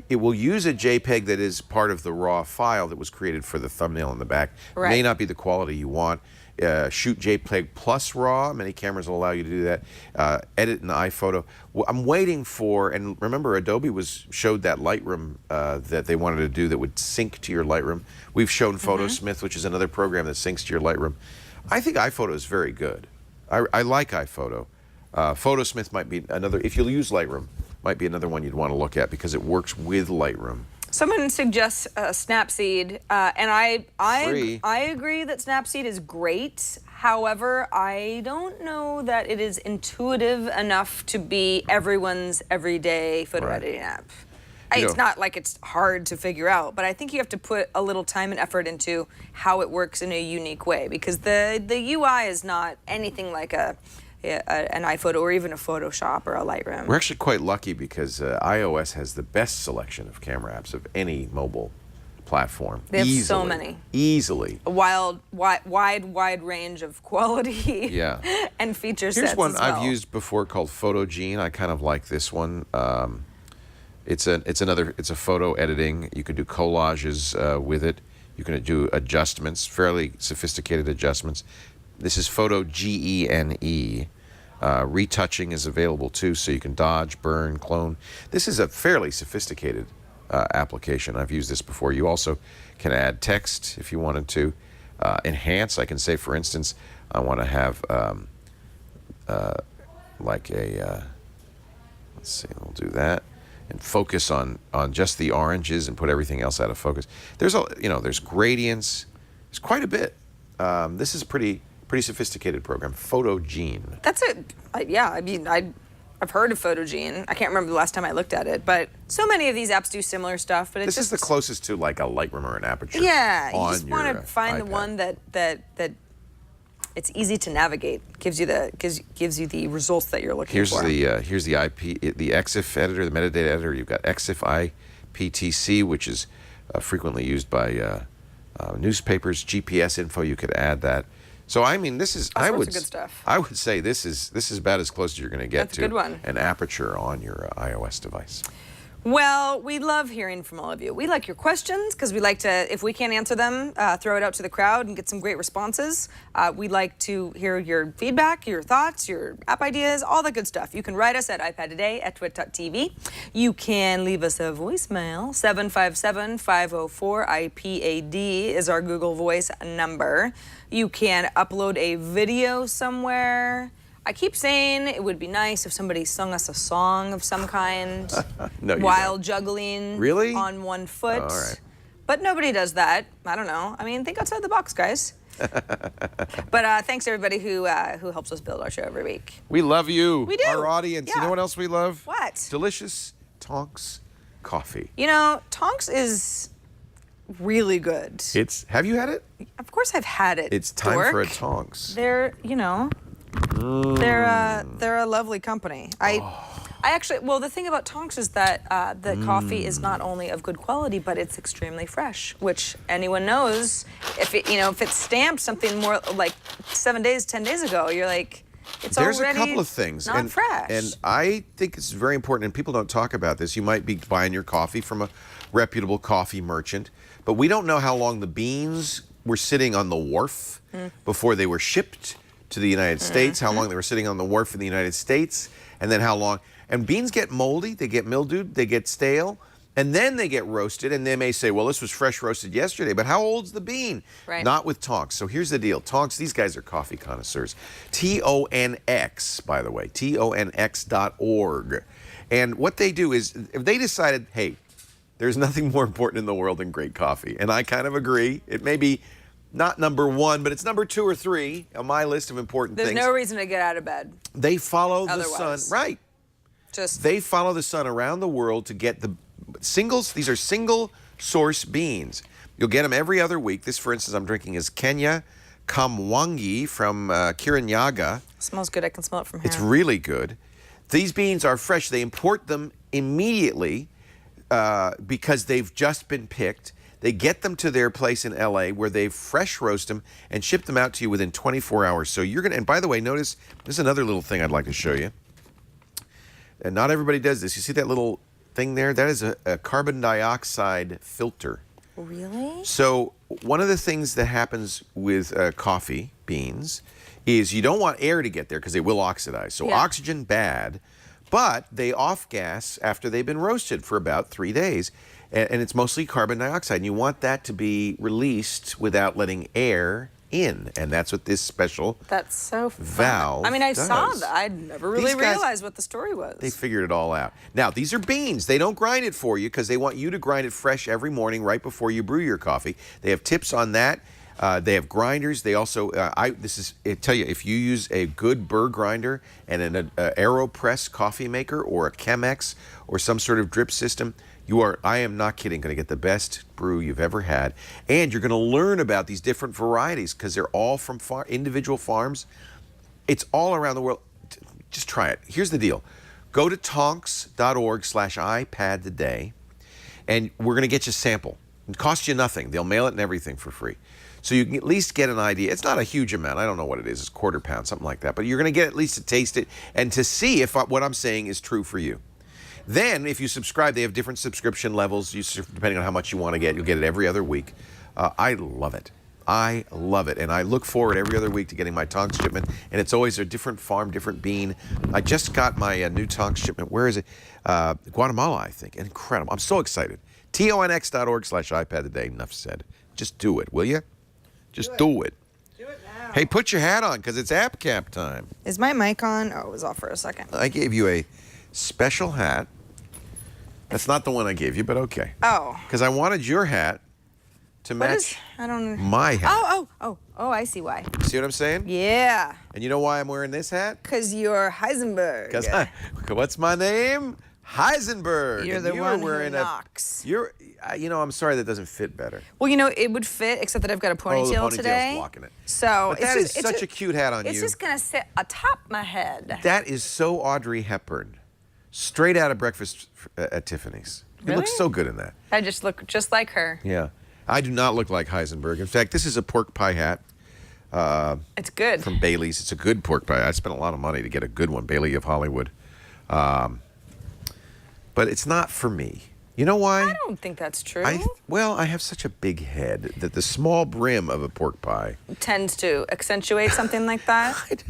it will use a JPEG that is part of the RAW file that was created for the thumbnail in the back. Right. May not be the quality you want. Shoot JPEG plus RAW. Many cameras will allow you to do that. Edit in iPhoto. Well, I'm waiting for, and remember Adobe showed that Lightroom that they wanted to do that would sync to your Lightroom. We've shown Photosmith, which is another program that syncs to your Lightroom. I think iPhoto is very good. I like iPhoto. Photosmith might be another, if you'll use Lightroom, might be another one you'd want to look at because it works with Lightroom. Someone suggests Snapseed, and I Free. agree that Snapseed is great. However, I don't know that it is intuitive enough to be everyone's everyday photo editing app. It's not like it's hard to figure out, but I think you have to put a little time and effort into how it works in a unique way, because the UI is not anything like an iPhoto or even a Photoshop or a Lightroom. We're actually quite lucky because iOS has the best selection of camera apps of any mobile platform. They have so many. Easily. A wide range of quality and feature sets. Here's one as well. I've used before called PhotoGene. I kind of like this one. It's a photo editing. You can do collages with it. You can do adjustments, fairly sophisticated adjustments. This is PhotoGene. Retouching is available too, so you can dodge, burn, clone. This is a fairly sophisticated application. I've used this before. You also can add text if you wanted to. Enhance, I can say, for instance, I want to have like a, let's see, we'll do that, and focus on just the oranges and put everything else out of focus. There's there's gradients. There's quite a bit. This is pretty sophisticated program, PhotoGene. That's it. Yeah, I mean, I've heard of PhotoGene. I can't remember the last time I looked at it, but so many of these apps do similar stuff. But this is the closest to like a Lightroom or an Aperture. Yeah, you on just want to find iPad. the one that it's easy to navigate, gives you the results that you're looking for. Here's the EXIF editor, the metadata editor. You've got EXIF IPTC, which is frequently used by newspapers. GPS info, you could add that. So I mean, this is All sorts of good stuff. I would say this is about as close as you're going to get That's a good one. an Aperture on your iOS device. Well, we love hearing from all of you. We like your questions because we like to, if we can't answer them, throw it out to the crowd and get some great responses. We like to hear your feedback, your thoughts, your app ideas, all that good stuff. You can write us at iPadtoday@twit.tv. You can leave us a voicemail. 757-504-IPAD is our Google Voice number. You can upload a video somewhere. I keep saying it would be nice if somebody sung us a song of some kind while juggling Really? on one foot. All right. But nobody does that. I don't know. I mean, think outside the box, guys. But thanks to everybody who helps us build our show every week. We love you. We do. Our audience. You Yeah. know what else we love? What? Delicious Tonx coffee. You know, Tonx is really good. Have you had it? Of course I've had it. It's time for a dork. Tonx. They're a lovely company. I actually, well, the thing about Tonx is that the coffee is not only of good quality, but it's extremely fresh, which anyone knows. If it's stamped something more like 7 days, 10 days ago, you're like, There's already a couple of things. not fresh. And I think it's very important, and people don't talk about this. You might be buying your coffee from a reputable coffee merchant, but we don't know how long the beans were sitting on the wharf before they were shipped to the United States, how long they were sitting on the wharf in the United States, and then how long. And beans get moldy, they get mildewed, they get stale, and then they get roasted, and they may say, well, this was fresh roasted yesterday, but how old's the bean? Right. Not with Tonx. So here's the deal. Tonx, these guys are coffee connoisseurs. Tonx, by the way, tonx.org. And what they do is, if they decided, hey, there's nothing more important in the world than great coffee, and I kind of agree. It may be not number one, but it's number 2 or 3 on my list of important There's things. no reason to get out of bed. They follow the sun. Otherwise. Right. They follow the sun around the world to get the singles. These are single source beans. You'll get them every other week. This, for instance, I'm drinking is Kenya Kamwangi from Kirinyaga. Smells good. I can smell it from here. It's really good. These beans are fresh. They import them immediately because they've just been picked. They get them to their place in LA where they fresh roast them and ship them out to you within 24 hours. So you're going to, and by the way, notice, this is another little thing I'd like to show you. And not everybody does this. You see that little thing there? That is a carbon dioxide filter. Really? So one of the things that happens with coffee beans is you don't want air to get there because they will oxidize. So oxygen, bad, but they off-gas after they've been roasted for about 3 days. And it's mostly carbon dioxide. And you want that to be released without letting air in. And that's what this special That's so fun. valve I mean, I saw does. that. I never really These guys, realized what the story was. They figured it all out. Now, these are beans. They don't grind it for you because they want you to grind it fresh every morning right before you brew your coffee. They have tips on that. They have grinders. They also, I tell you, if you use a good burr grinder and an AeroPress coffee maker or a Chemex or some sort of drip system, I am not kidding, going to get the best brew you've ever had. And you're going to learn about these different varieties because they're all from individual farms. It's all around the world. Just try it. Here's the deal. Go to tonx.org/iPad today, and we're going to get you a sample. It costs you nothing. They'll mail it and everything for free. So you can at least get an idea. It's not a huge amount. I don't know what it is. It's a ¼ pound, something like that. But you're going to get at least to taste it and to see if what I'm saying is true for you. Then, if you subscribe, they have different subscription levels. Depending on how much you want to get, you'll get it every other week. I love it. I love it. And I look forward every other week to getting my Tonx shipment. And it's always a different farm, different bean. I just got my new Tonx shipment. Where is it? Guatemala, I think. Incredible. I'm so excited. tonx.org/iPad today. Enough said. Just do it, will you? Just do it. Do it now. Hey, put your hat on because it's app cap time. Is my mic on? Oh, it was off for a second. I gave you a special hat. That's not the one I gave you, but okay. Oh. Because I wanted your hat to match I don't. my hat. Oh, I see why. See what I'm saying? Yeah. And you know why I'm wearing this hat? Because you're Heisenberg. Because what's my name? Heisenberg. You're and the you one were wearing who knocks. I'm sorry that doesn't fit better. Well, it would fit, except that I've got a ponytail, the ponytail's today. blocking it. So But that is such a cute hat on you. It's just gonna sit atop my head. That is so Audrey Hepburn. Straight out of Breakfast at Tiffany's. You look Really? so good in that. I just look just like her. Yeah. I do not look like Heisenberg. In fact, this is a pork pie hat. It's good. From Bailey's. It's a good pork pie. I spent a lot of money to get a good one, Bailey of Hollywood. But it's not for me. You know why? I don't think that's true. I have such a big head that the small brim of a pork pie Tends to accentuate something like that.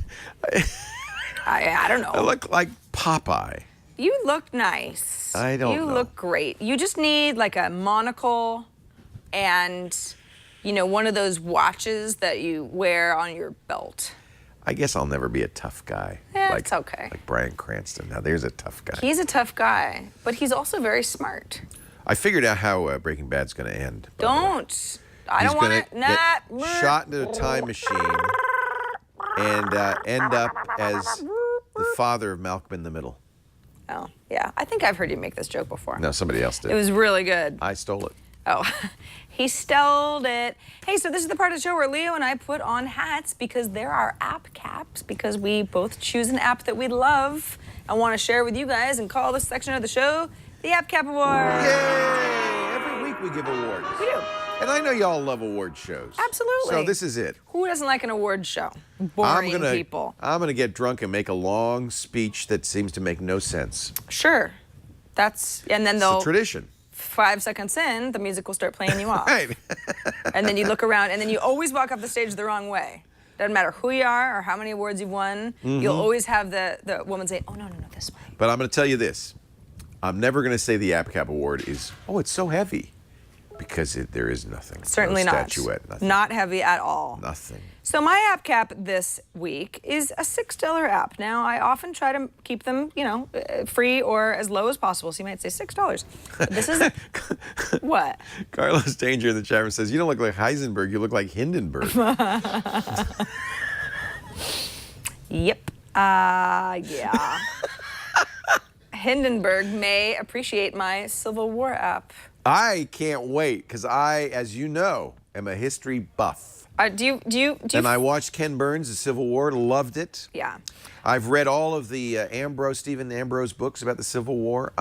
I don't know. I look like Popeye. You look nice. I don't know. You look great. You just need like a monocle and, one of those watches that you wear on your belt. I guess I'll never be a tough guy. Yeah, it's okay. Like Bryan Cranston. Now, there's a tough guy. He's a tough guy, but he's also very smart. I figured out how Breaking Bad's going to end. Don't. I don't want to. Get shot into a time machine and end up as the father of Malcolm in the Middle. Oh, yeah. I think I've heard you make this joke before. No, somebody else did. It was really good. I stole it. Oh, he stole it. Hey, so this is the part of the show where Leo and I put on hats because there are app caps, because we both choose an app that we love and want to share with you guys and call this section of the show the App Cap Award. Yay! Every week we give awards. We do. And I know y'all love award shows. Absolutely. So this is it. Who doesn't like an award show? Boring people. I'm gonna get drunk and make a long speech that seems to make no sense. Sure. And then It's they'll a tradition. 5 seconds in, the music will start playing you off. Right. And then you look around, and then you always walk off the stage the wrong way. Doesn't matter who you are or how many awards you've won. You'll always have the woman say, "Oh no, this way." But I'm gonna tell you this. I'm never gonna say the App Cap Award is, it's so heavy. Because there is nothing. Certainly no not. Statuette, nothing. Not heavy at all. Nothing. So my app cap this week is a $6 app. Now, I often try to keep them, free or as low as possible. So you might say $6. But this is what? Carlos Danger in the chat room says, "You don't look like Heisenberg. You look like Hindenburg." Yep. Yeah. Hindenburg may appreciate my Civil War app. I can't wait because I, as you know, am a history buff. Do you? And I watched Ken Burns' The Civil War, loved it. Yeah. I've read all of the Stephen Ambrose books about the Civil War.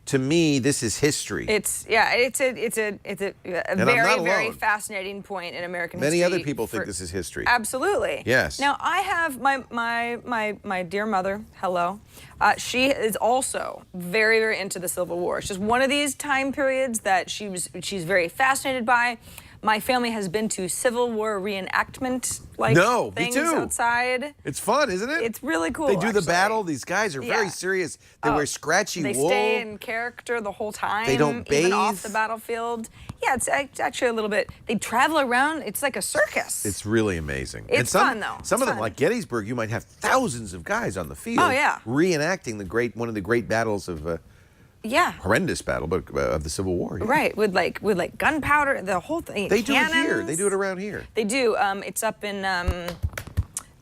To me, this is history. It's a very fascinating point in American history. Many other people think this is history. Absolutely. Yes. Now I have my dear mother. Hello. She is also very, very into the Civil War. It's just one of these time periods that she's very fascinated by. My family has been to Civil War reenactment things outside. It's fun, isn't it? It's really cool. They do the actually. battle. These guys are very serious. They wear scratchy wool. They stay in character the whole time. They don't bathe. Even off the battlefield. Yeah, it's actually a little bit. They travel around. It's like a circus. It's really amazing. It's fun, though. Some of them, like Gettysburg, you might have thousands of guys on the field. Oh, yeah. Reenacting one of the great battles of. Horrendous battle, but of the Civil War. Yeah. Right, with gunpowder, the whole thing. They do it cannons. here. They do it around here. They do. It's up in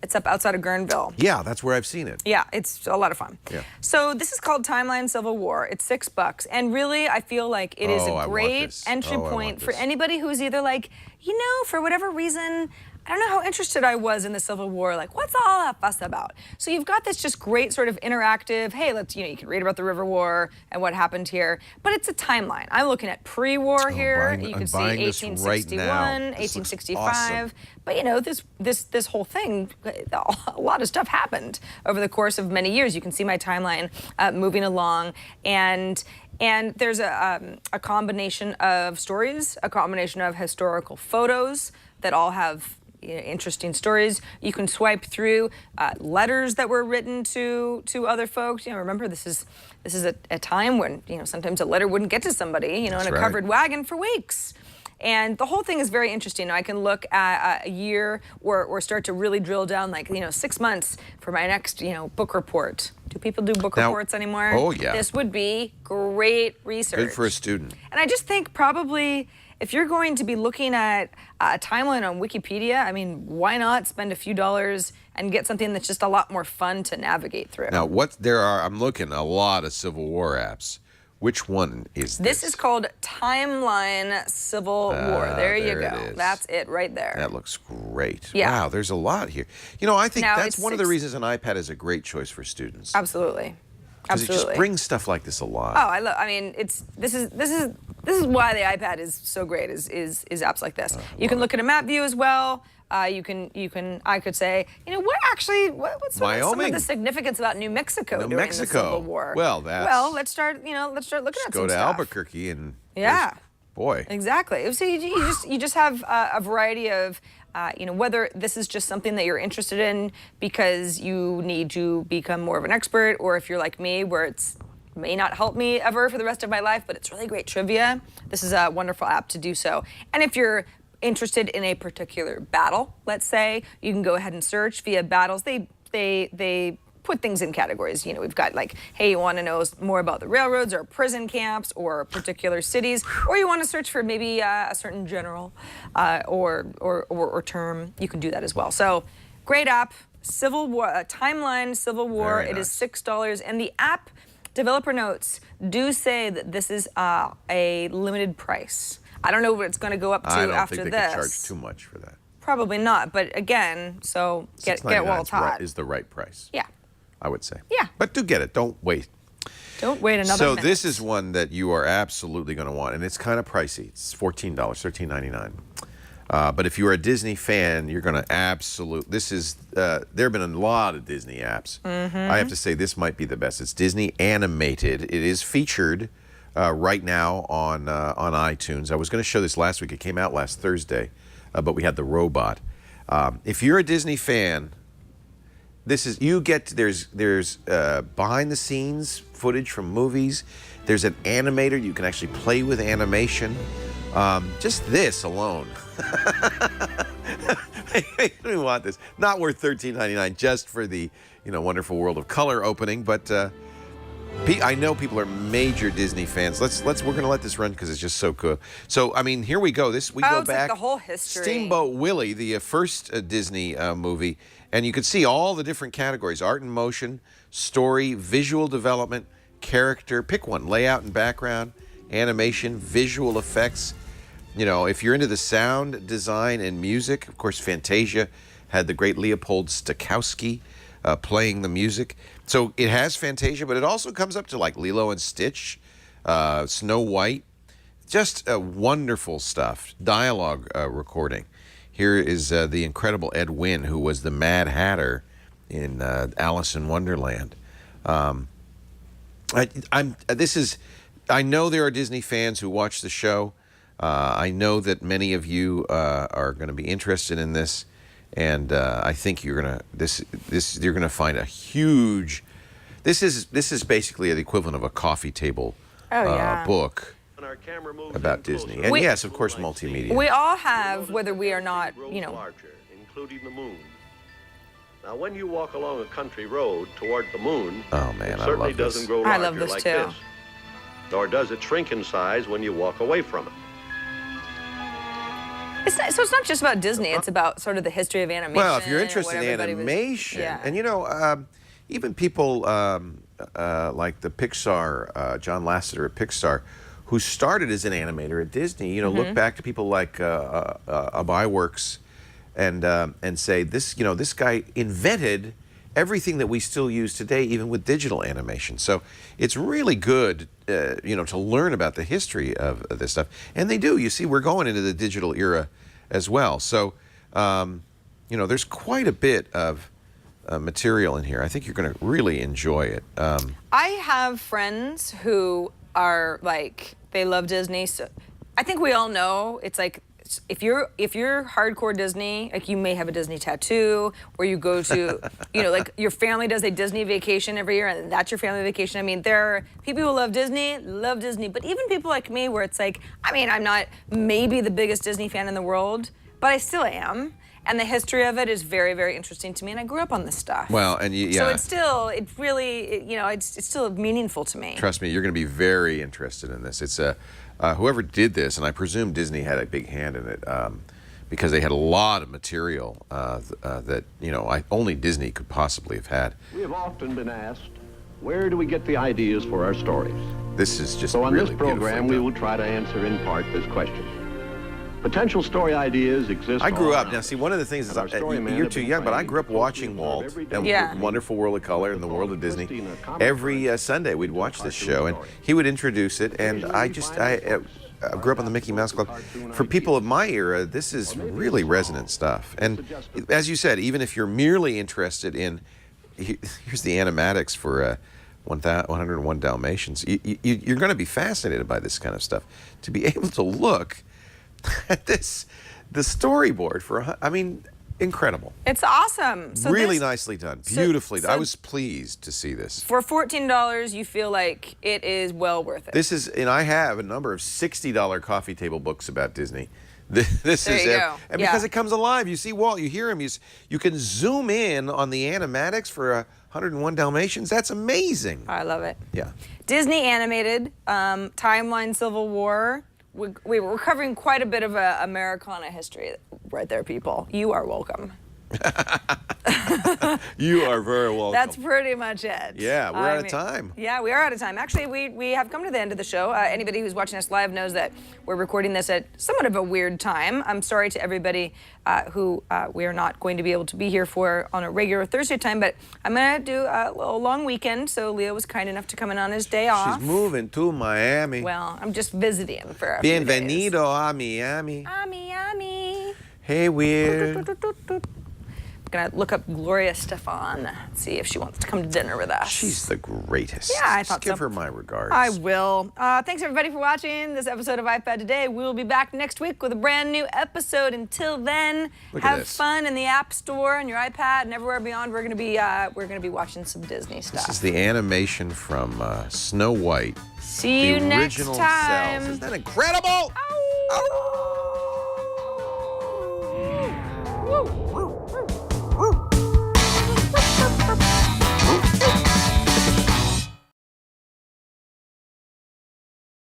It's up outside of Guerneville. Yeah, that's where I've seen it. Yeah, it's a lot of fun. Yeah. So this is called Timeline Civil War. It's $6, and really, I feel like it is a great entry point for anybody who's either like, you know, for whatever reason, I don't know how interested I was in the Civil War. Like, what's all that fuss about? So you've got this just great sort of interactive, hey, let's, you know, you can read about the River War and what happened here, but it's a timeline. I'm looking at pre-war here. You can see 1861, 1865. Awesome. But you know, this whole thing, a lot of stuff happened over the course of many years. You can see my timeline moving along, and there's a combination of stories, a combination of historical photos that all have interesting stories. You can swipe through letters that were written to other folks. You know, remember this is a time when, you know, sometimes a letter wouldn't get to somebody, you know, in a covered wagon for weeks. And the whole thing is very interesting. I can look at a year or start to really drill down, like, you know, 6 months for my next, you know, book report. Do people do book reports anymore? Oh, yeah. This would be great research. Good for a student. And I just think probably if you're going to be looking at a timeline on Wikipedia, I mean, why not spend a few dollars and get something that's just a lot more fun to navigate through? Now, I'm looking a lot of Civil War apps. Which one is this? This is called Timeline Civil War. There you go. That's it right there. That looks great. Yeah. Wow, there's a lot here. You know, I think that's one of the reasons an iPad is a great choice for students. Absolutely. Because it just brings stuff like this alive. Oh, I mean, this is why the iPad is so great. Is apps like this. You can look at a map view as well. I could say, you know, what's some of the significance about New Mexico during the Civil War? Well, let's start looking at some stuff. Go to Albuquerque and boy. Exactly. So you just have a variety of, you know, whether this is just something that you're interested in because you need to become more of an expert, or if you're like me, where it's may not help me ever for the rest of my life, but it's really great trivia. This is a wonderful app to do so. And if you're interested in a particular battle, let's say, you can go ahead and search via battles. They put things in categories. You know, we've got like, hey, you want to know more about the railroads or prison camps or particular cities, or you want to search for maybe a certain general or term. You can do that as well. So, great app, Civil War, Timeline Civil War. It is $6, and the app developer notes do say that this is a limited price. I don't know what it's going to go up to after this. I don't think they could charge too much for that. Probably not, but again, so get well taught. Is the right price. Yeah. I would say. Yeah. But do get it. Don't wait. Don't wait another minute. So this is one that you are absolutely going to want, and it's kind of pricey. It's $14, $13.99. But if you're a Disney fan, you're going to there have been a lot of Disney apps. I have to say this might be the best. It's Disney animated. It is featured right now on iTunes. I was going to show this last week. It came out last Thursday, but we had the robot. If you're a Disney fan, there's behind the scenes footage from movies. There's an animator. You can actually play with animation. Just this alone. We want this. Not worth $13.99 just for the Wonderful World of Color opening, but I know people are major Disney fans. We're gonna let this run because it's just so cool. So I mean, here we go. We go back. Like the whole history. Steamboat Willie, the first Disney movie, and you can see all the different categories: art and motion, story, visual development, character. Pick one: layout and background, animation, visual effects. You know, if you're into the sound design and music, of course, Fantasia had the great Leopold Stokowski playing the music. So it has Fantasia, but it also comes up to like Lilo and Stitch, Snow White. Just wonderful stuff. Dialogue recording. Here is the incredible Ed Wynn, who was the Mad Hatter in Alice in Wonderland. I know there are Disney fans who watch the show. I know that many of you are going to be interested in this, and I think you're gonna find a huge. This is basically the equivalent of a coffee table book about Disney, and yes, of course, multimedia. We all have, whether we are not, larger, including the moon. Now, when you walk along a country road toward the moon, oh man, it certainly doesn't grow I larger love this like too. this. Nor does it shrink in size when you walk away from it. So it's not just about Disney. It's about sort of the history of animation. Well, if you're and interested what in everybody was- animation, yeah. and you know, even people like the Pixar, John Lasseter at Pixar, who started as an animator at Disney, you know, look back to people like Iwerks and say this, you know, this guy invented everything that we still use today, even with digital animation. So it's really good, you know, to learn about the history of this stuff. And they do. You see, we're going into the digital era as well. So, you know, there's quite a bit of material in here. I think you're going to really enjoy it. I have friends who are like, they love Disney. So I think we all know it's like, if you're hardcore Disney, like you may have a Disney tattoo, or you go to, you know, like your family does a Disney vacation every year, and that's your family vacation. I mean, there are people who love Disney, but even people like me, where it's like, I mean, I'm not maybe the biggest Disney fan in the world, but I still am. And the history of it is very, very interesting to me, and I grew up on this stuff. Well, and yeah. So it's still, it really, you know, it's still meaningful to me. Trust me, you're going to be very interested in this. It's whoever did this, and I presume Disney had a big hand in it, because they had a lot of material that, you know, only Disney could possibly have had. We have often been asked, where do we get the ideas for our stories? This is just So on really this program, we beautifully will try to answer in part this question. Potential story ideas exist. I grew all up. around Now, see, one of the things is, And our story man you're have too been young, but I trained grew up to watching evolve Walt every and day. Yeah. Wonderful World of Color and the World of Disney. Christina, comic Every Sunday, we'd watch this show, and he would introduce it, and I grew up on the Mickey Mouse Club. For people of my era, this is really resonant stuff. And as you said, even if you're merely interested in, here's the animatics for 101 Dalmatians, you're going to be fascinated by this kind of stuff. To be able to look at this, the storyboard for, I mean, incredible. It's awesome. So Really this- nicely done, beautifully done. so- I was pleased to see this. For $14, you feel like it is well worth it. This is, and I have a number of $60 coffee table books about Disney. This There is you it. go. And Yeah. because it comes alive, you see Walt, you hear him, you can zoom in on the animatics for 101 Dalmatians. That's amazing. I love it. Yeah. Disney animated, timeline Civil War. We're covering quite a bit of Americana history right there, people. You are welcome. You are very welcome. That's pretty much it. Yeah, we're out of time. Yeah, we are out of time. Actually, we have come to the end of the show. Anybody who's watching us live knows that we're recording this at somewhat of a weird time. I'm sorry to everybody who we are not going to be able to be here for on a regular Thursday time, but I'm going to do a little long weekend, so Leo was kind enough to come in on his day off. She's moving to Miami. Well, I'm just visiting for a few days. Bienvenido a Miami. Miami. Hey, weird. Gonna look up Gloria Stefan, see if she wants to come to dinner with us. She's the greatest. Yeah, I Just thought give so. her my regards. I will. Thanks everybody for watching this episode of iPad Today. We'll be back next week with a brand new episode. Until then, Look at have this. fun in the App Store and your iPad and everywhere beyond. We're gonna be watching some Disney stuff. This is the animation from Snow White. See you the next original time. cells. Isn't that incredible? Ow. Ow.